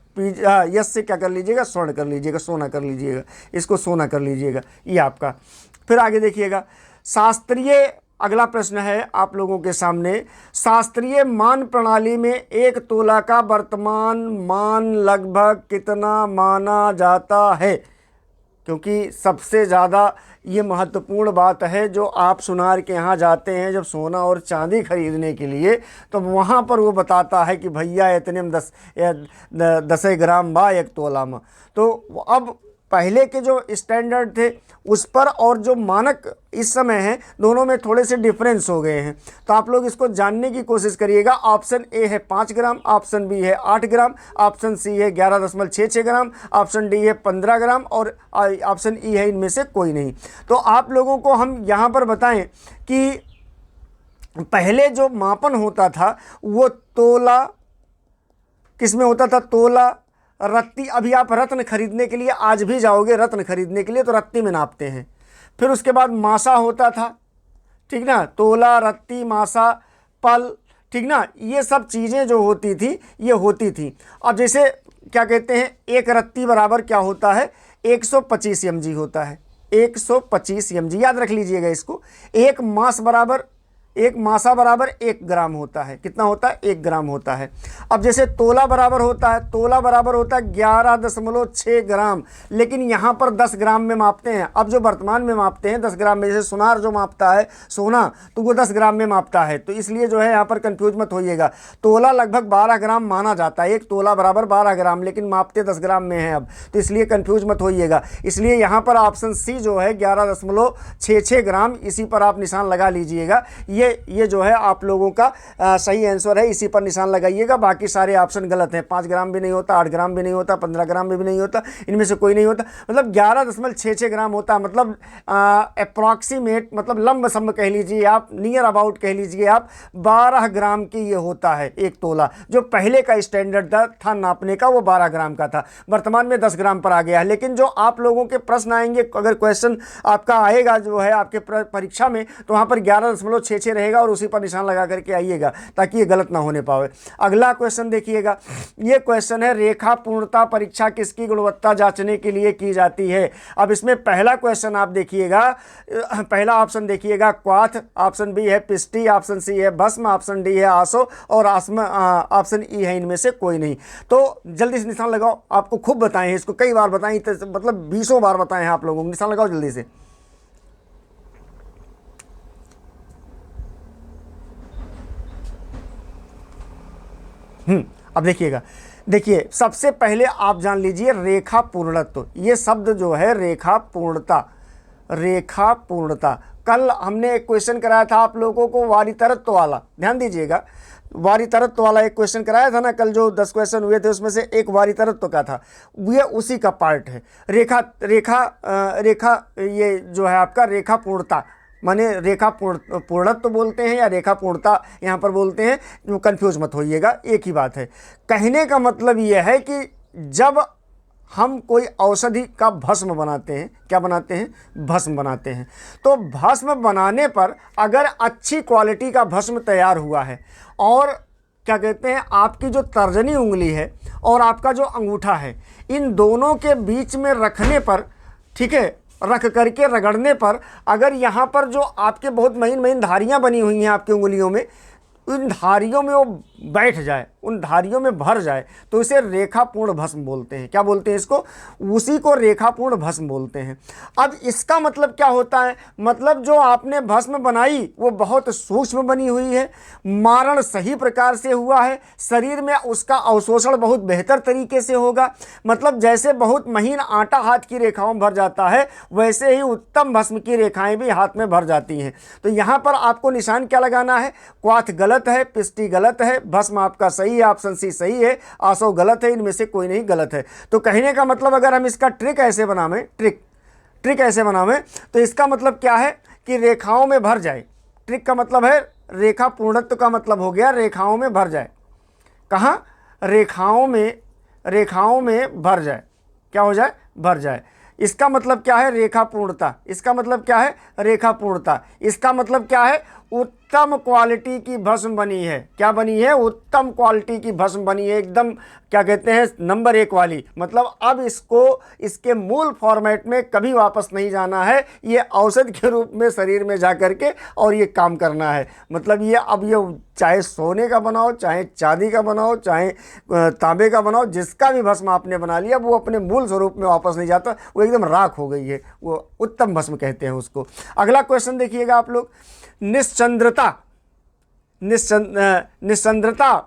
यस से क्या कर लीजिएगा, स्वर्ण कर लीजिएगा, सोना कर लीजिएगा, इसको सोना कर लीजिएगा, ये आपका। फिर आगे देखिएगा, शास्त्रीय, अगला प्रश्न है आप लोगों के सामने, शास्त्रीय मान प्रणाली में 1 तोला का वर्तमान मान लगभग कितना माना जाता है। क्योंकि सबसे ज़्यादा ये महत्वपूर्ण बात है, जो आप सुनार के यहाँ जाते हैं जब सोना और चांदी खरीदने के लिए, तो वहाँ पर वो बताता है कि भैया इतने में 10 ग्राम बा 1 तोला में। तो अब पहले के जो स्टैंडर्ड थे उस पर और जो मानक इस समय हैं, दोनों में थोड़े से डिफरेंस हो गए हैं। तो आप लोग इसको जानने की कोशिश करिएगा। ऑप्शन ए है 5 ग्राम, ऑप्शन बी है 8 ग्राम, ऑप्शन सी है 11.66 ग्राम, ऑप्शन डी है 15 ग्राम और ऑप्शन ई है इनमें से कोई नहीं। तो आप लोगों को हम यहाँ पर बताएं कि पहले जो मापन होता था वो तोला, किस में होता था, तोला, रत्ती। अभी आप रत्न खरीदने के लिए आज भी जाओगे रत्न खरीदने के लिए तो रत्ती में नापते हैं। फिर उसके बाद मासा होता था, ठीक ना, तोला, रत्ती, मासा, पल, ठीक ना, ये सब चीज़ें जो होती थी ये होती थी। अब जैसे क्या कहते हैं, 1 रत्ती बराबर क्या होता है, 125 mg होता है, 125 mg, याद रख लीजिएगा इसको। 1 मासा बराबर 1 ग्राम होता है, कितना होता है, 1 ग्राम होता है। अब जैसे तोला बराबर होता है, तोला बराबर होता है 11.6 ग्राम, लेकिन यहाँ पर 10 ग्राम में मापते हैं। अब जो वर्तमान में मापते हैं 10 ग्राम में, जैसे सुनार जो मापता है सोना, तो वो 10 ग्राम में मापता है। तो इसलिए जो है यहाँ पर कंफ्यूज मत होइएगा। तोला लगभग 12 ग्राम माना जाता है, 1 तोला बराबर 12 ग्राम, लेकिन मापते 10 ग्राम में है अब, तो इसलिए कंफ्यूज मत होइएगा। इसलिए यहाँ पर ऑप्शन सी जो है 11.66 ग्राम, इसी पर आप निशान लगा लीजिएगा। ये जो है आप लोगों का सही आंसर है, इसी पर निशान लगाइएगा। बाकी सारे ऑप्शन गलत हैं। 5 ग्राम भी नहीं होता, 8 ग्राम भी नहीं होता, 15 ग्राम भी नहीं होता, इनमें से कोई नहीं होता। मतलब 11.66 ग्राम होता है, मतलब अप्रॉक्सीमेट, मतलब लंब सम कह लीजिए आप, नियर अबाउट कह लीजिए आप, 12 ग्राम की ये होता है 1 तोला। जो पहले का स्टैंडर्ड था नापने का वो 12 ग्राम का था, वर्तमान में 10 ग्राम पर आ गया है। लेकिन जो आप लोगों के प्रश्न आएंगे, अगर क्वेश्चन आपका आएगा जो है आपके परीक्षा में, तो वहाँ पर 11.66 रहेगा और उसी पर निशान लगा करके आइएगा, ताकि ये गलत ना होने पावे। अगला क्वेश्चन देखिएगा, ये क्वेश्चन है, रेखा पूर्णता परीक्षा किसकी गुणवत्ता जांचने के लिए की जाती है। अब इसमें पहला क्वेश्चन आप देखिएगा, पहला ऑप्शन देखिएगा क्वाथ, ऑप्शन बी है पिस्टी, ऑप्शन सी है भस्म, ऑप्शन डी है आसो और ऑप्शन ई है इनमें से कोई नहीं। तो जल्दी से निशान लगाओ। आपको खूब बताएं हैं, इसको कई बार बताएं, मतलब 20 बार बताएं हैं आप लोगों को। निशान लगाओ जल्दी से। अब देखिएगा, देखिए सबसे पहले आप जान लीजिए रेखा पूर्णत्व। ये शब्द जो है रेखा पूर्णता, रेखा पूर्णता। कल हमने एक क्वेश्चन कराया था आप लोगों को वारितरत्व वाला, ध्यान दीजिएगा, वारितरत्व वाला एक क्वेश्चन कराया था ना कल, जो 10 क्वेश्चन हुए थे उसमें से एक वारितरत्व का था, ये उसी का पार्ट है। रेखा ये जो है आपका रेखा पूर्णता, माने रेखा पूर्णत्व बोलते हैं या रेखा पूर्णता यहाँ पर बोलते हैं, कंफ्यूज मत होइएगा, एक ही बात है। कहने का मतलब यह है कि जब हम कोई औषधि का भस्म बनाते हैं, क्या बनाते हैं, भस्म बनाते हैं, तो भस्म बनाने पर अगर अच्छी क्वालिटी का भस्म तैयार हुआ है और क्या कहते हैं आपकी जो तर्जनी उंगली है और आपका जो अंगूठा है, इन दोनों के बीच में रखने पर, ठीक है, रख करके रगड़ने पर अगर यहाँ पर जो आपके बहुत महीन महीन धारियाँ बनी हुई हैं आपकी उंगलियों में, इन धारियों में वो बैठ जाए, उन धारियों में भर जाए तो इसे रेखापूर्ण भस्म बोलते हैं। क्या बोलते हैं इसको? उसी को रेखापूर्ण भस्म बोलते हैं। अब इसका मतलब क्या होता है? मतलब जो आपने भस्म बनाई वो बहुत सूक्ष्म बनी हुई है, मारण सही प्रकार से हुआ है, शरीर में उसका अवशोषण बहुत बेहतर तरीके से होगा। मतलब जैसे बहुत महीन आटा हाथ की रेखाओं में भर जाता है, वैसे ही उत्तम भस्म की रेखाएं भी हाथ में भर जाती हैं। तो यहाँ पर आपको निशान क्या लगाना है? क्वाथ गलत है, पिष्टी गलत है, भस्म आपका सही है, ऑप्शन सी सही है, आसव गलत है, इनमें से कोई नहीं गलत है। तो कहने का मतलब अगर हम इसका ट्रिक ऐसे बनावें, ट्रिक ऐसे बनावें तो इसका मतलब क्या है कि रेखाओं में भर जाए। ट्रिक का मतलब है रेखा पूर्णत्व का मतलब हो गया रेखाओं में भर जाए। कहाँ? रेखाओं में भर जाए। क्या हो जाए? भर जाए। इसका मतलब क्या है? रेखा पूर्णता। इसका मतलब क्या है? रेखा पूर्णता। इसका मतलब क्या है? उत्तम क्वालिटी की भस्म बनी है। क्या बनी है? उत्तम क्वालिटी की भस्म बनी है, एकदम क्या कहते हैं, नंबर 1 वाली। मतलब अब इसको इसके मूल फॉर्मेट में कभी वापस नहीं जाना है, ये औषध के रूप में शरीर में जा करके और ये काम करना है। मतलब ये अब ये चाहे सोने का बनाओ, चाहे चांदी का बनाओ, चाहे तांबे का बनाओ, जिसका भी भस्म आपने बना लिया वो अपने मूल स्वरूप में वापस नहीं जाता, वो एकदम राख हो गई है, वो उत्तम भस्म कहते हैं उसको। अगला क्वेश्चन देखिएगा आप लोग। निश्चंद्रता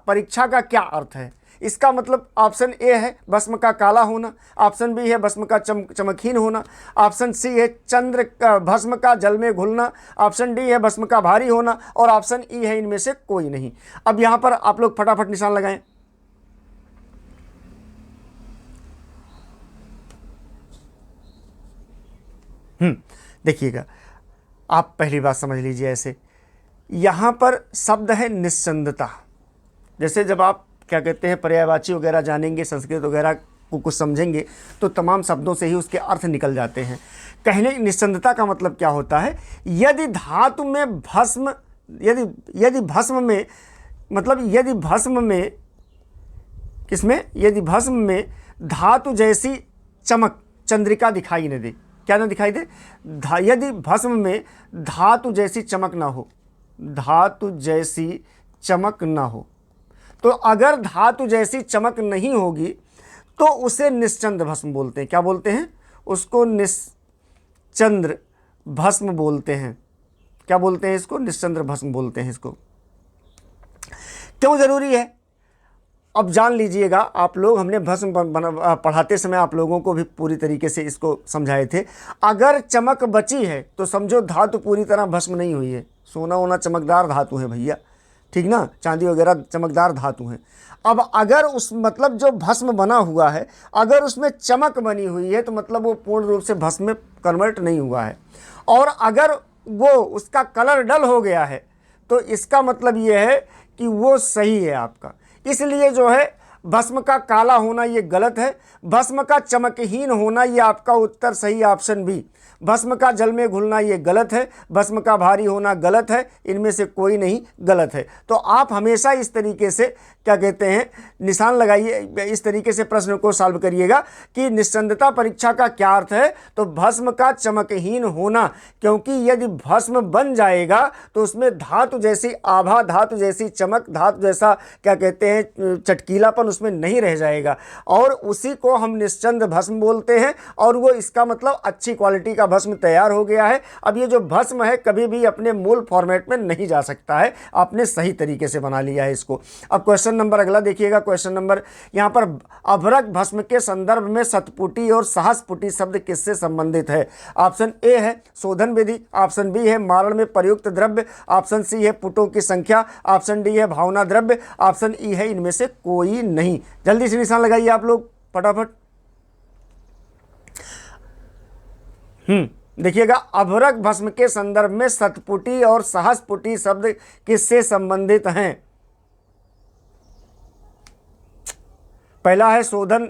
परीक्षा का क्या अर्थ है? इसका मतलब ऑप्शन ए है भस्म का काला होना, ऑप्शन बी है भस्म का चमकहीन होना, ऑप्शन सी है भस्म का जल में घुलना, ऑप्शन डी है भस्म का भारी होना और ऑप्शन ई है इनमें से कोई नहीं। अब यहां पर आप लोग फटाफट निशान लगाएं। देखिएगा, आप पहली बात समझ लीजिए ऐसे, यहाँ पर शब्द है निश्चंदता। जैसे जब आप क्या कहते हैं पर्यायवाची वगैरह जानेंगे, संस्कृत वगैरह को कुछ समझेंगे तो तमाम शब्दों से ही उसके अर्थ निकल जाते हैं। कहने निश्चंदता का मतलब क्या होता है? यदि धातु में भस्म, यदि भस्म में, मतलब यदि भस्म में, किसमें? यदि भस्म में धातु जैसी चमक चंद्रिका दिखाई न दे। क्या ना दिखाई दे? यदि भस्म में धातु जैसी चमक ना हो, धातु जैसी चमक ना हो, तो अगर धातु जैसी चमक नहीं होगी तो उसे निश्चंद्र भस्म बोलते हैं। क्या बोलते हैं? उसको निश्चंद्र भस्म बोलते हैं। क्या बोलते हैं इसको? निश्चंद्र भस्म बोलते हैं इसको। क्यों जरूरी है अब जान लीजिएगा आप लोग। हमने भस्म पढ़ाते समय आप लोगों को भी पूरी तरीके से इसको समझाए थे। अगर चमक बची है तो समझो धातु पूरी तरह भस्म नहीं हुई है। सोना होना चमकदार धातु है भैया, ठीक ना, चांदी वगैरह चमकदार धातु हैं। अब अगर उस मतलब जो भस्म बना हुआ है अगर उसमें चमक बनी हुई है तो मतलब वो पूर्ण रूप से भस्म में कन्वर्ट नहीं हुआ है। और अगर वो उसका कलर डल हो गया है तो इसका मतलब ये है कि वो सही है आपका। इसलिए जो है भस्म का काला होना ये गलत है, भस्म का चमकहीन होना ये आपका उत्तर सही, ऑप्शन बी। भस्म का जल में घुलना ये गलत है, भस्म का भारी होना गलत है, इनमें से कोई नहीं गलत है। तो आप हमेशा इस तरीके से क्या कहते हैं निशान लगाइए, इस तरीके से प्रश्न को सॉल्व करिएगा कि निश्चंदता परीक्षा का क्या अर्थ है। तो भस्म का चमकहीन होना, क्योंकि यदि भस्म बन जाएगा तो उसमें धातु जैसी आभा, धातु जैसी चमक, धातु जैसा क्या कहते हैं चटकीलापन उसमें नहीं रह जाएगा, और उसी को हम निश्चंद्र भस्म बोलते हैं। और वो इसका मतलब अच्छी क्वालिटी का भस्म तैयार हो गया है। अब ये जो भस्म है कभी भी अपने मूल फॉर्मेट में नहीं जा सकता है, आपने सही तरीके से बना लिया है इसको। अब क्वेश्चन नंबर अगला देखिएगा। क्वेश्चन नंबर यहाँ पर अभ्रक भस्म के संदर्भ में शतपुटी और सहस्पुटी शब्द किससे संबंधित है? ऑप्शन ए है शोधन विधि, ऑप्शन बी है मारण में प्रयुक्त द्रव्य, ऑप्शन सी है पुटों की संख्या, ऑप्शन डी है भावना द्रव्य, ऑप्शन ई है इनमें से कोई नहीं। जल्दी से निशान लगाइए आप लोग फटाफट। देखिएगा, अभ्रक भस्म के संदर्भ में शतपुटी और सहस्पुटी शब्द किससे संबंधित हैं? पहला है शोधन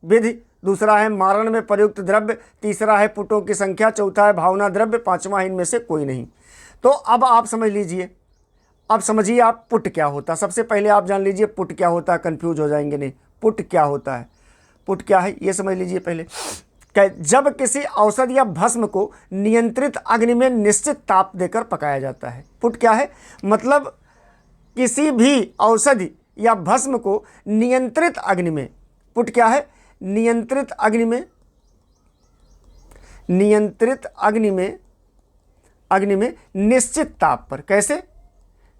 विधि, दूसरा है मारण में प्रयुक्त द्रव्य, तीसरा है पुटों की संख्या, चौथा है भावना द्रव्य, पांचवा इनमें से कोई नहीं। तो अब आप समझ लीजिए, अब समझिए आप पुट क्या होता है। सबसे पहले आप जान लीजिए पुट क्या होता है, कंफ्यूज हो जाएंगे नहीं। पुट क्या होता है, पुट क्या है ये समझ लीजिए पहले। जब किसी औषधि या भस्म को नियंत्रित अग्नि में निश्चित ताप देकर पकाया जाता है। पुट क्या है? मतलब किसी भी औषधि या भस्म को नियंत्रित अग्नि में, पुट क्या है, नियंत्रित अग्नि में, नियंत्रित अग्नि में निश्चित ताप पर, कैसे,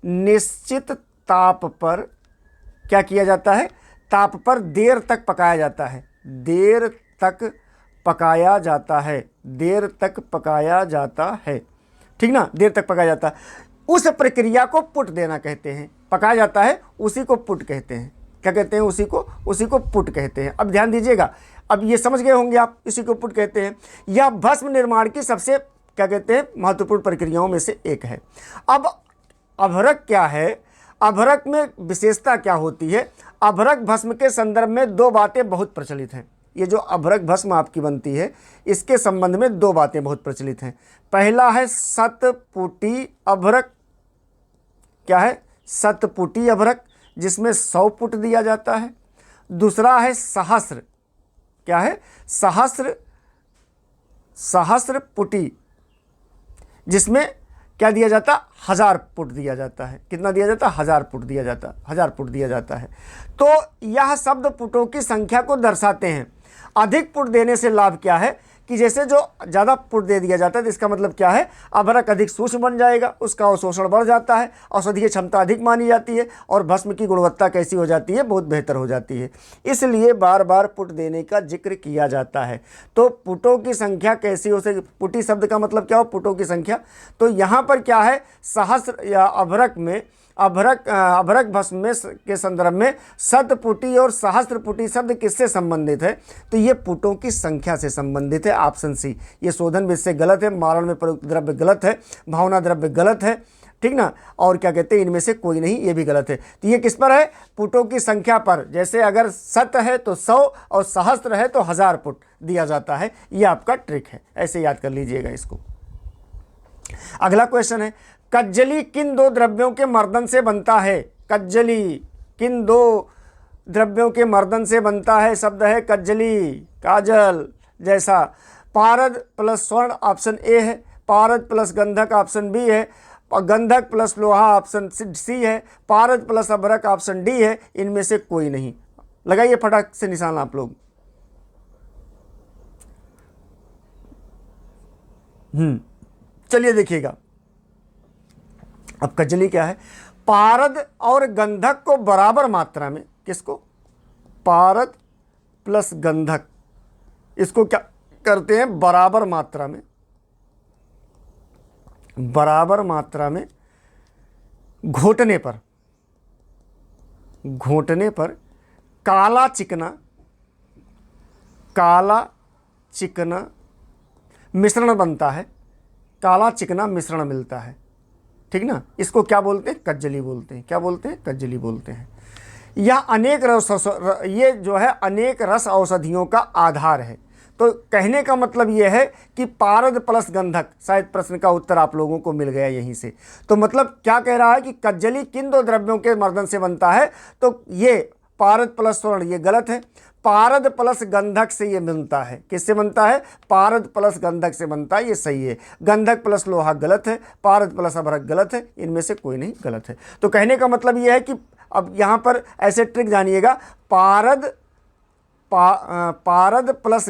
निश्चित ताप पर क्या किया जाता है, ताप पर देर तक पकाया जाता है, देर तक पकाया जाता है, देर तक पकाया जाता है, ठीक ना, देर तक पकाया जाता है। उस प्रक्रिया को पुट देना कहते हैं, पकाया जाता है उसी को पुट कहते हैं, क्या कहते हैं, उसी को पुट कहते हैं। अब ध्यान दीजिएगा, अब ये समझ गए होंगे आप, इसी को पुट कहते हैं। यह भस्म निर्माण की सबसे क्या कहते हैं, महत्वपूर्ण प्रक्रियाओं में से एक है। अब अभ्रक क्या है, अभ्रक में विशेषता क्या होती है, अभ्रक भस्म के संदर्भ में दो बातें बहुत प्रचलित हैं। ये जो अभ्रक भस्म आपकी बनती है, इसके संबंध में दो बातें बहुत प्रचलित हैं। पहला है शतपुटी अभ्रक, क्या है, शतपुटी अभ्रक, जिसमें 100 पुट दिया जाता है। दूसरा है सहस्र, क्या है, सहस्र पुटी, जिसमें क्या दिया जाता, 1000 पुट दिया जाता है। कितना दिया जाता, 1000 पुट दिया जाता, 1000 पुट दिया जाता है। तो यह शब्द पुटों की संख्या को दर्शाते हैं। अधिक पुट देने से लाभ क्या है कि जैसे जो ज़्यादा पुट दे दिया जाता है तो इसका मतलब क्या है, अभ्रक अधिक सूक्ष्म बन जाएगा, उसका अवशोषण बढ़ जाता है, औषधीय क्षमता अधिक मानी जाती है और भस्म की गुणवत्ता कैसी हो जाती है, बहुत बेहतर हो जाती है। इसलिए बार बार पुट देने का जिक्र किया जाता है। तो पुटों की संख्या कैसी हो सके, पुटी शब्द का मतलब क्या हो, पुटों की संख्या। तो यहाँ पर क्या है, सहस्र या अभ्रक में, अभ्रक भस्म में के संदर्भ में शतपुटी और सहस्त्रपुटी शब्द किससे संबंधित है, तो ये पुटों की संख्या से संबंधित है। ऑप्शन सी, ये शोधन विधि से गलत है, मारण में प्रयुक्त द्रव्य गलत है, भावना द्रव्य गलत है, ठीक ना, और क्या कहते हैं, इनमें से कोई नहीं, ये भी गलत है। तो ये किस पर है, पुटों की संख्या पर। जैसे अगर 100 है तो 100 और सहस्त्र है तो 1000 पुट दिया जाता है। ये आपका ट्रिक है, ऐसे याद कर लीजिएगा इसको। अगला क्वेश्चन है, कज्जली किन दो द्रव्यों के मर्दन से बनता है, कज्जली किन दो द्रव्यों के मर्दन से बनता है, शब्द है कज्जली, काजल जैसा। पारद प्लस स्वर्ण ऑप्शन ए है, पारद प्लस गंधक ऑप्शन बी है, गंधक प्लस लोहा ऑप्शन सी है, पारद प्लस अभ्रक ऑप्शन डी है। इनमें से कोई नहीं। लगाइए फटाक से निशान आप लोग। चलिए देखिएगा, अब कज्जली क्या है, पारद और गंधक को बराबर मात्रा में, किसको, पारद प्लस गंधक, इसको क्या करते हैं, बराबर मात्रा में, बराबर मात्रा में घोटने पर काला चिकना मिश्रण बनता है, काला चिकना मिश्रण मिलता है, ठीक ना। इसको क्या बोलते हैं, कज्जली बोलते हैं। क्या बोलते हैं, कज्जली बोलते हैं। यह अनेक ये जो है अनेक रस औषधियों का आधार है। तो कहने का मतलब यह है कि पारद प्लस गंधक, शायद प्रश्न का उत्तर आप लोगों को मिल गया यहीं से। तो मतलब क्या कह रहा है कि कज्जली किन दो द्रव्यों के मर्दन से बनता है, तो ये पारद प्लस स्वर्ण, ये गलत है। पारद प्लस गंधक से ये बनता है, किससे बनता है, पारद प्लस गंधक से बनता है, ये सही है। गंधक प्लस लोहा गलत है, पारद प्लस अभ्रक गलत है, इनमें से कोई नहीं गलत है। तो कहने का मतलब ये है कि अब यहाँ पर ऐसे ट्रिक जानिएगा, पारद प्लस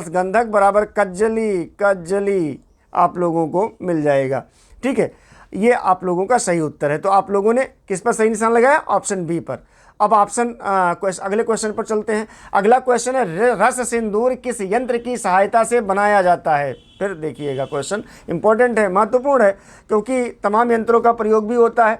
गंधक बराबर कज्जली आप लोगों को मिल जाएगा, ठीक है। ये आप लोगों का सही उत्तर है। तो आप लोगों ने किस पर सही निशान लगाया, ऑप्शन बी पर। अब अगले क्वेश्चन पर चलते हैं। अगला क्वेश्चन है, रस सिंदूर किस यंत्र की सहायता से बनाया जाता है। फिर देखिएगा, क्वेश्चन इंपॉर्टेंट है, महत्वपूर्ण है, क्योंकि तमाम यंत्रों का प्रयोग भी होता है,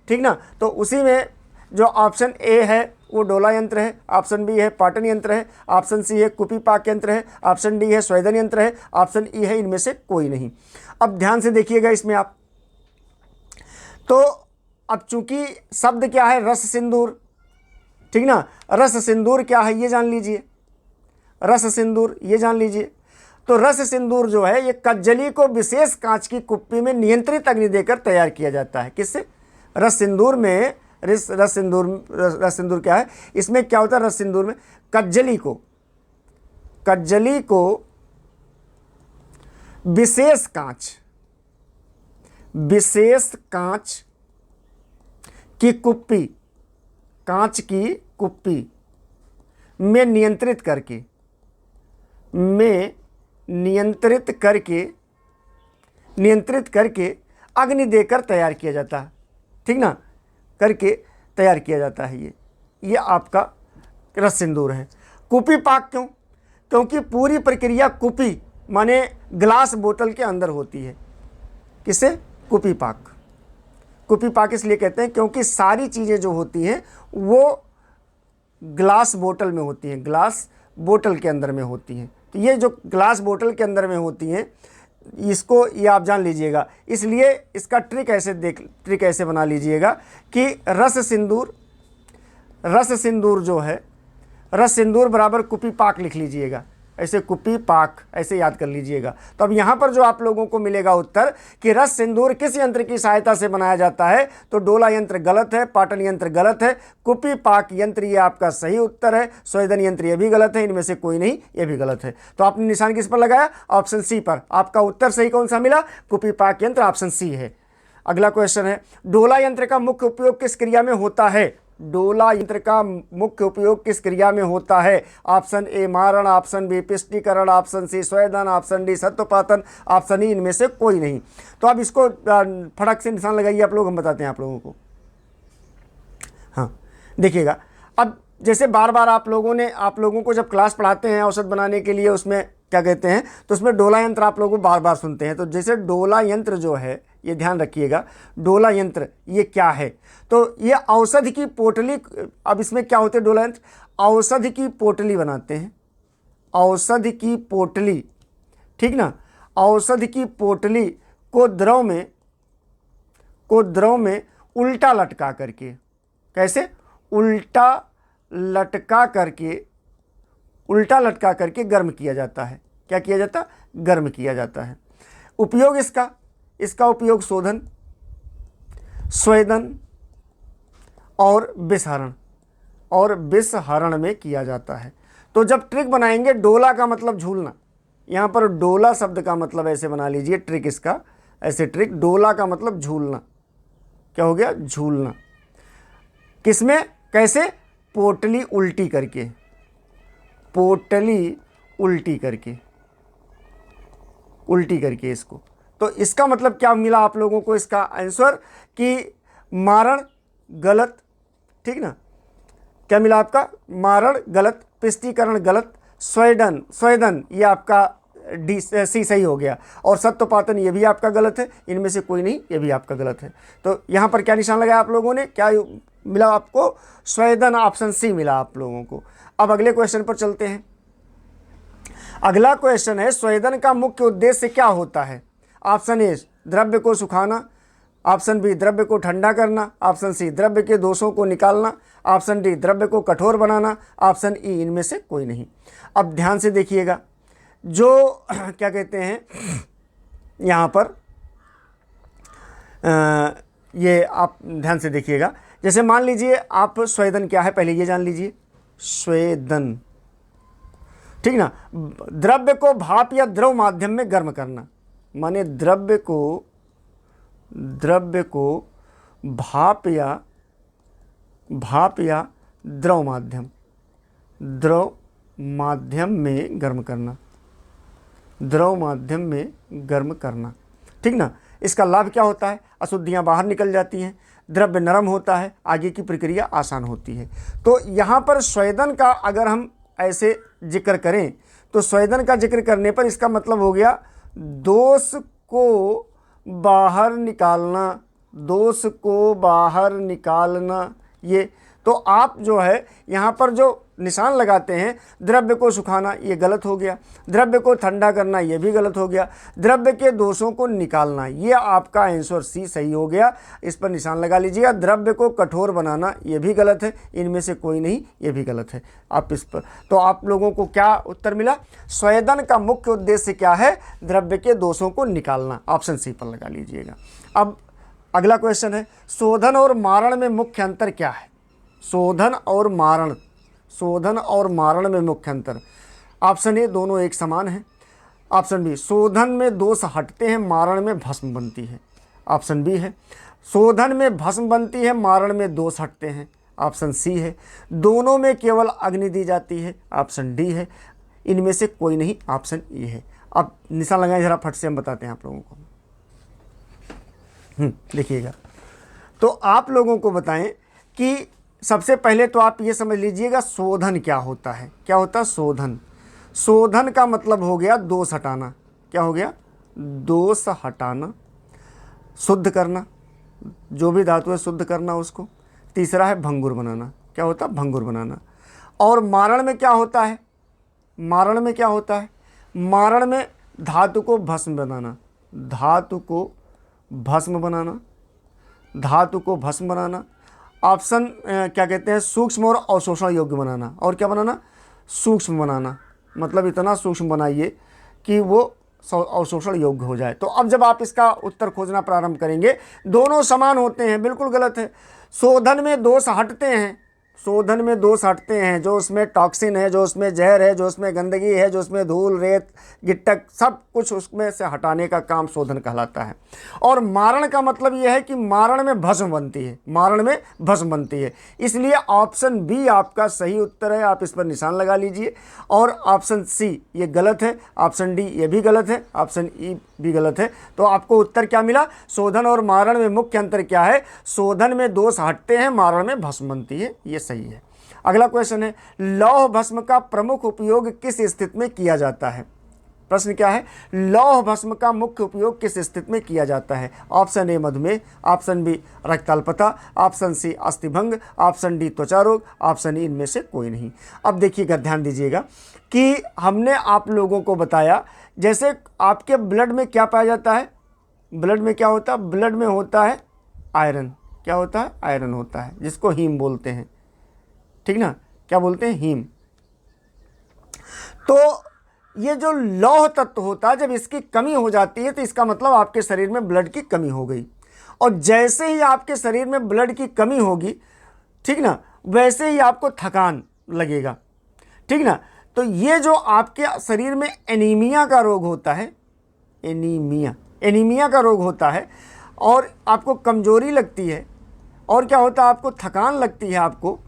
ठीक ना। तो उसी में जो ऑप्शन ए है वो डोला यंत्र है, ऑप्शन बी है पाटन यंत्र है, ऑप्शन सी है कुपी पाक यंत्र है, ऑप्शन डी है स्वेदन यंत्र है, ऑप्शन ई है इनमें से कोई नहीं। अब ध्यान से देखिएगा इसमें आप, तो अब चूंकि शब्द क्या है, रस सिंदूर, ठीक ना। रस सिंदूर क्या है ये जान लीजिए, रस सिंदूर ये जान लीजिए। तो रस सिंदूर जो है ये कज्जली को विशेष कांच की कुप्पी में नियंत्रित अग्नि देकर तैयार किया जाता है। किससे, रस सिंदूर में, रस सिंदूर क्या है, इसमें क्या होता है, रस सिंदूर में कज्जली को विशेष कांच कि कुप्पी, कांच की कुप्पी में नियंत्रित करके अग्नि देकर तैयार किया जाता है, ठीक ना, करके तैयार किया जाता है। ये आपका रस सिंदूर है। कुपी पाक क्यों? क्योंकि पूरी प्रक्रिया कुपी माने ग्लास बोतल के अंदर होती है। किसे? कुपी पाक। कुपी पाक इसलिए कहते हैं क्योंकि सारी चीज़ें जो होती हैं वो ग्लास बोतल में होती हैं, ग्लास बोतल के अंदर में होती हैं। तो ये जो ग्लास बोतल के अंदर में होती हैं, इसको ये आप जान लीजिएगा। इसलिए इसका ट्रिक ऐसे बना लीजिएगा कि रस सिंदूर जो है, रस सिंदूर बराबर कुपी पाक लिख लीजिएगा। ऐसे कुपी पाक ऐसे याद कर लीजिएगा। तो अब यहाँ पर जो आप लोगों को मिलेगा उत्तर कि रस सिंदूर किस यंत्र की सहायता से बनाया जाता है, तो डोला यंत्र गलत है, पाटन यंत्र गलत है, कुपी पाक यंत्र ये आपका सही उत्तर है, स्वेदन यंत्र ये भी गलत है, इनमें से कोई नहीं, ये भी गलत है। तो आपने निशान किस पर लगाया? ऑप्शन सी पर। आपका उत्तर सही कौन सा मिला? कुपी पाक यंत्र, ऑप्शन सी है। अगला क्वेश्चन है, डोला यंत्र का मुख्य उपयोग किस क्रिया में होता है? डोला यंत्र का मुख्य उपयोग किस क्रिया में होता है? ऑप्शन ए मारण, ऑप्शन बी पिष्टीकरण, ऑप्शन सी स्वेदन, ऑप्शन डी सत्वपातन, ऑप्शन ई इनमें से कोई नहीं। तो अब इसको फटक से निशान लगाइए आप लोग, हम बताते हैं आप लोगों को। हाँ देखिएगा, अब जैसे बार बार आप लोगों को जब क्लास पढ़ाते हैं औषध बनाने के लिए, उसमें क्या कहते हैं, तो उसमें डोला यंत्र आप लोगों को बार बार सुनते हैं। तो जैसे डोला यंत्र जो है, ये ध्यान रखिएगा, डोला यंत्र ये क्या है? तो ये औषधि की पोटली। अब इसमें क्या होते हैं डोला यंत्र? औषधि की पोटली बनाते हैं, औषधि की पोटली, ठीक ना। औषधि की पोटली को द्रव में उल्टा लटका करके, कैसे? उल्टा लटका करके गर्म किया जाता है। क्या किया जाता है? गर्म किया जाता है। उपयोग इसका उपयोग शोधन, स्वेदन और विषहरण में किया जाता है। तो जब ट्रिक बनाएंगे, डोला का मतलब झूलना, यहाँ पर डोला शब्द का मतलब ऐसे बना लीजिए ट्रिक इसका, ऐसे ट्रिक, डोला का मतलब झूलना। क्या हो गया? झूलना। किसमें? कैसे? पोटली उल्टी करके, पोटली उल्टी करके इसको। तो इसका मतलब क्या मिला आप लोगों को? इसका आंसर कि मारण गलत, ठीक ना। क्या मिला आपका? मारण गलत, पिष्टीकरण गलत, स्वेदन ये आपका डी सी सही हो गया, और सत्वपातन ये भी आपका गलत है। इनमें से कोई नहीं, ये भी आपका गलत है। तो यहाँ पर क्या निशान लगाया आप लोगों ने? क्या मिला आपको? स्वेदन, ऑप्शन सी मिला आप लोगों को। अब अगले क्वेश्चन पर चलते हैं। अगला क्वेश्चन है, स्वेदन का मुख्य उद्देश्य क्या होता है? ऑप्शन ए द्रव्य को सुखाना, ऑप्शन बी द्रव्य को ठंडा करना, ऑप्शन सी द्रव्य के दोषों को निकालना, ऑप्शन डी द्रव्य को कठोर बनाना, ऑप्शन ई इनमें से कोई नहीं। अब ध्यान से देखिएगा, जो क्या कहते हैं यहाँ पर, ये आप ध्यान से देखिएगा। जैसे मान लीजिए आप, स्वेदन क्या है पहले ये जान लीजिए, स्वेदन, ठीक ना। द्रव्य को भाप या द्रव माध्यम में गर्म करना, माने द्रव्य को भाप या द्रव माध्यम में गर्म करना, ठीक ना। इसका लाभ क्या होता है? अशुद्धियाँ बाहर निकल जाती हैं, द्रव्य नरम होता है, आगे की प्रक्रिया आसान होती है। तो यहाँ पर स्वेदन का अगर हम ऐसे जिक्र करें, तो स्वेदन का जिक्र करने पर इसका मतलब हो गया दोष को बाहर निकालना, ये। तो आप जो है यहाँ पर जो निशान लगाते हैं, द्रव्य को सुखाना, ये गलत हो गया। द्रव्य को ठंडा करना, ये भी गलत हो गया। द्रव्य के दोषों को निकालना, ये आपका आंसर सी सही हो गया। इस पर निशान लगा लीजिएगा। द्रव्य को कठोर बनाना, ये भी गलत है, इनमें से कोई नहीं, ये भी गलत है। आप इस पर, तो आप लोगों को क्या उत्तर मिला? स्वेदन का मुख्य उद्देश्य क्या है? द्रव्य के दोषों को निकालना, ऑप्शन सी पर लगा लीजिएगा। अब अगला क्वेश्चन है, शोधन और मारण में मुख्य अंतर क्या है? शोधन और मारण में मुख्य अंतर। ऑप्शन ए दोनों एक समान है, ऑप्शन बी शोधन में दोष हटते हैं, मारण में भस्म बनती है, ऑप्शन बी है शोधन में भस्म बनती है, मारण में दोष हटते हैं, ऑप्शन सी है। दोनों में केवल अग्नि दी जाती है, ऑप्शन डी है। इनमें से कोई नहीं, ऑप्शन ए है। अब निशान लगाएं जरा, फट से हम बताते हैं आप लोगों को। देखिएगा, तो आप लोगों को बताएं कि सबसे पहले तो आप ये समझ लीजिएगा शोधन क्या होता है। क्या होता है शोधन? शोधन का मतलब हो गया दोष हटाना। क्या हो गया? दोष हटाना, शुद्ध करना, जो भी धातु है शुद्ध करना उसको। तीसरा है भंगुर बनाना। क्या होता है? भंगुर बनाना। और मारण में क्या होता है? मारण में क्या होता है? मारण में धातु को भस्म बनाना, धातु को भस्म बनाना, धातु को भस्म बनाना। ऑप्शन क्या कहते हैं? सूक्ष्म और अवशोषण योग्य बनाना। और क्या बनाना? सूक्ष्म बनाना, मतलब इतना सूक्ष्म बनाइए कि वो अवशोषण योग्य हो जाए। तो अब जब आप इसका उत्तर खोजना प्रारंभ करेंगे, दोनों समान होते हैं, बिल्कुल गलत है। शोधन में दोष हटते हैं, शोधन में दोष हटते हैं। जो उसमें टॉक्सिन है, जो उसमें जहर है, जो उसमें गंदगी है, जो उसमें धूल रेत गिट्टक सब कुछ उसमें से हटाने का काम शोधन कहलाता है। और मारण का मतलब यह है कि मारण में भस्म बनती है, मारण में भस्म बनती है। इसलिए ऑप्शन बी आपका सही उत्तर है, आप इस पर निशान लगा लीजिए। और ऑप्शन सी ये गलत है, ऑप्शन डी ये भी गलत है, ऑप्शन ई भी गलत है। तो आपको उत्तर क्या मिला? शोधन और मारण में मुख्य अंतर क्या है? शोधन में दोष हटते हैं, मारण में भस्म बनती है। ये सही है। अगला क्वेश्चन है, लौह भस्म का प्रमुख उपयोग किस स्थिति में किया जाता है? प्रश्न क्या है? लौह भस्म का मुख्य उपयोग किस स्थिति में किया जाता है? ऑप्शन ए मधुमेह, ऑप्शन बी रक्ताल्पता, ऑप्शन सी अस्थिभंग, ऑप्शन डी त्वचा रोग, ऑप्शन ई इनमें से कोई नहीं। अब देखिएगा, ध्यान दीजिएगा कि हमने आप लोगों को बताया जैसे आपके ब्लड में क्या पाया जाता है? ब्लड में क्या होता है? ब्लड में होता है आयरन। क्या होता है? आयरन होता है, जिसको हीम बोलते हैं, ठीक ना? क्या बोलते हैं? हीम। तो ये जो लौह तत्व होता है, जब इसकी कमी हो जाती है तो इसका मतलब आपके शरीर में ब्लड की कमी हो गई। और जैसे ही आपके शरीर में ब्लड की कमी होगी, ठीक ना, वैसे ही आपको थकान लगेगा, ठीक ना। तो ये जो आपके शरीर में एनीमिया का रोग होता है, एनीमिया का रोग होता है, और आपको कमजोरी लगती है, और क्या होता है? आपको थकान लगती है, आपको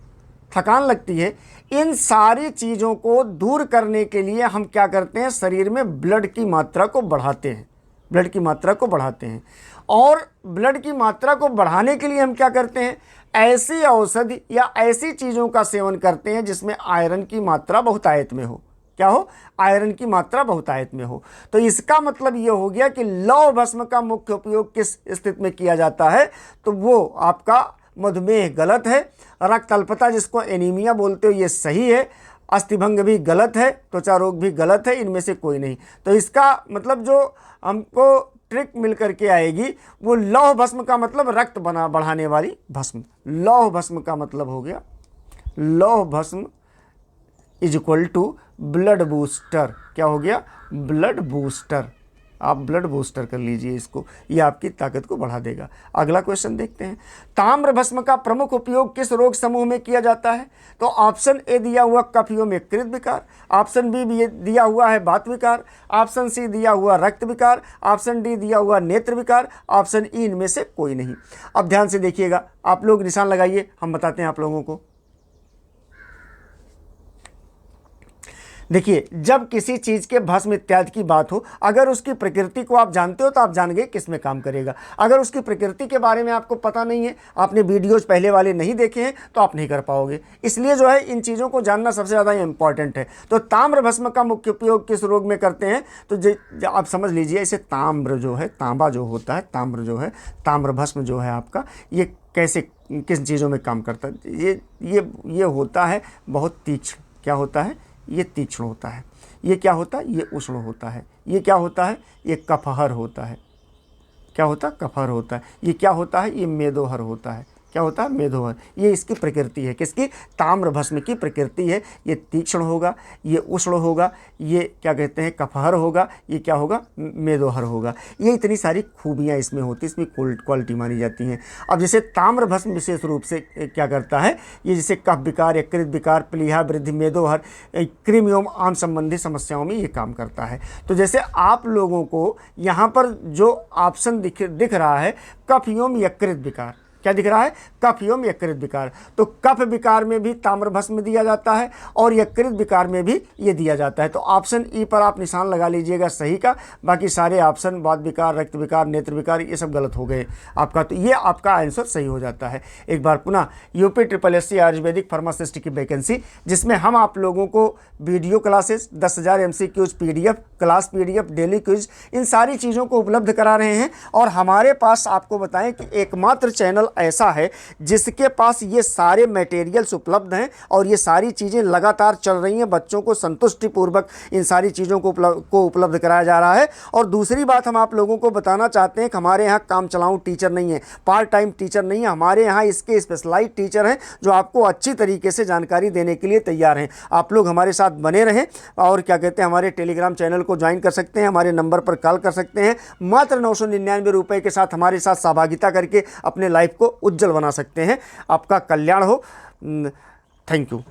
थकान लगती है। इन सारी चीज़ों को दूर करने के लिए हम क्या करते हैं? शरीर में ब्लड की मात्रा को बढ़ाते हैं, ब्लड की मात्रा को बढ़ाते हैं। और ब्लड की मात्रा को बढ़ाने के लिए हम क्या करते हैं? ऐसी औषधि या ऐसी चीज़ों का सेवन करते हैं जिसमें आयरन की मात्रा बहुतायत में हो। क्या हो? आयरन की मात्रा बहुतायत में हो। तो इसका मतलब ये हो गया कि लौह भस्म का मुख्य उपयोग किस स्थिति में किया जाता है? तो वो आपका मधुमेह गलत है, रक्त अल्पता जिसको एनीमिया बोलते हो ये सही है, अस्थिभंग भी गलत है, त्वचा रोग भी गलत है, इनमें से कोई नहीं। तो इसका मतलब जो हमको ट्रिक मिल करके आएगी वो लौह भस्म का मतलब रक्त बढ़ाने वाली भस्म। लौह भस्म का मतलब हो गया, लौह भस्म is equal to blood booster. क्या हो गया? Blood booster. आप ब्लड बूस्टर कर लीजिए इसको, ये आपकी ताकत को बढ़ा देगा। अगला क्वेश्चन देखते हैं, ताम्र भस्म का प्रमुख उपयोग किस रोग समूह में किया जाता है? तो ऑप्शन ए दिया हुआ कफियों में कृत विकार, ऑप्शन बी दिया हुआ है बात विकार, ऑप्शन सी दिया हुआ रक्त विकार, ऑप्शन डी दिया हुआ नेत्र विकार, ऑप्शन ई इनमें से कोई नहीं। अब ध्यान से देखिएगा, आप लोग निशान लगाइए, हम बताते हैं आप लोगों को। देखिए, जब किसी चीज़ के भस्म इत्यादि की बात हो, अगर उसकी प्रकृति को आप जानते हो तो आप जान गए किस में काम करेगा। अगर उसकी प्रकृति के बारे में आपको पता नहीं है, आपने वीडियोज पहले वाले नहीं देखे हैं, तो आप नहीं कर पाओगे। इसलिए जो है इन चीज़ों को जानना सबसे ज़्यादा इंपॉर्टेंट है। तो ताम्र भस्म का मुख्य उपयोग किस रोग में करते हैं? तो आप समझ लीजिए, इसे ताम्र जो है, तांबा जो होता है, ताम्र जो है, ताम्र भस्म जो है आपका, ये कैसे किस चीज़ों में काम करता है? ये होता है बहुत तीक्ष्ण। क्या होता है? ये तीक्ष्ण होता है। ये क्या होता है? ये उष्ण होता है। ये क्या होता है? ये कफहर होता है। क्या होता है? कफहर होता है। ये क्या होता है? ये मेदोहर होता है। क्या होता है, मेदोहर। ये इसकी प्रकृति है, किसकी, ताम्र भस्म की प्रकृति है। ये तीक्ष्ण होगा, ये उष्ण होगा, ये क्या कहते हैं, कफहर होगा, ये क्या होगा, मेदोहर होगा। ये इतनी सारी खूबियाँ इसमें होती, इसमें क्वालिटी मानी जाती हैं। अब जैसे ताम्र भस्म विशेष रूप से क्या करता है, ये जैसे कफ विकार, यकृत विकार, प्लीहा, वृद्धि, मेदोहर, कृमि एवं आम संबंधी समस्याओं में ये काम करता है। तो जैसे आप लोगों को यहाँ पर जो ऑप्शन दिख रहा है, कफ एवं यकृत विकार, क्या दिख रहा है, कफ एवं यकृत विकार। तो कफ विकार में भी ताम्र भस्म दिया जाता है और यकृत विकार में भी ये दिया जाता है। तो ऑप्शन ई पर आप निशान लगा लीजिएगा सही का, बाकी सारे ऑप्शन वात विकार, रक्त विकार, नेत्र विकार, ये सब गलत हो गए आपका। तो ये आपका आंसर सही हो जाता है। एक बार पुनः UPSSC आयुर्वेदिक फार्मासिस्ट की वैकेंसी, जिसमें हम आप लोगों को video classes, 10,000 MCQs PDF, class PDF, daily quiz, इन सारी चीज़ों को उपलब्ध करा रहे हैं। और हमारे पास आपको बताएं कि एकमात्र चैनल ऐसा है जिसके पास ये सारे मटेरियल्स उपलब्ध हैं और ये सारी चीज़ें लगातार चल रही हैं। बच्चों को संतुष्टिपूर्वक इन सारी चीज़ों को उपलब्ध कराया जा रहा है। और दूसरी बात हम आप लोगों को बताना चाहते हैं कि हमारे यहाँ काम चलाऊं टीचर नहीं है, पार्ट टाइम टीचर नहीं है, हमारे यहाँ इसके स्पेशलाइज्ड टीचर हैं जो आपको अच्छी तरीके से जानकारी देने के लिए तैयार हैं। आप लोग हमारे साथ बने रहें और क्या कहते हैं, हमारे टेलीग्राम चैनल को ज्वाइन कर सकते हैं, हमारे नंबर पर कॉल कर सकते हैं। मात्र 999 रुपये के साथ हमारे साथ सहभागिता करके अपने लाइफ को उज्जवल बना सकते हैं। आपका कल्याण हो। Thank you.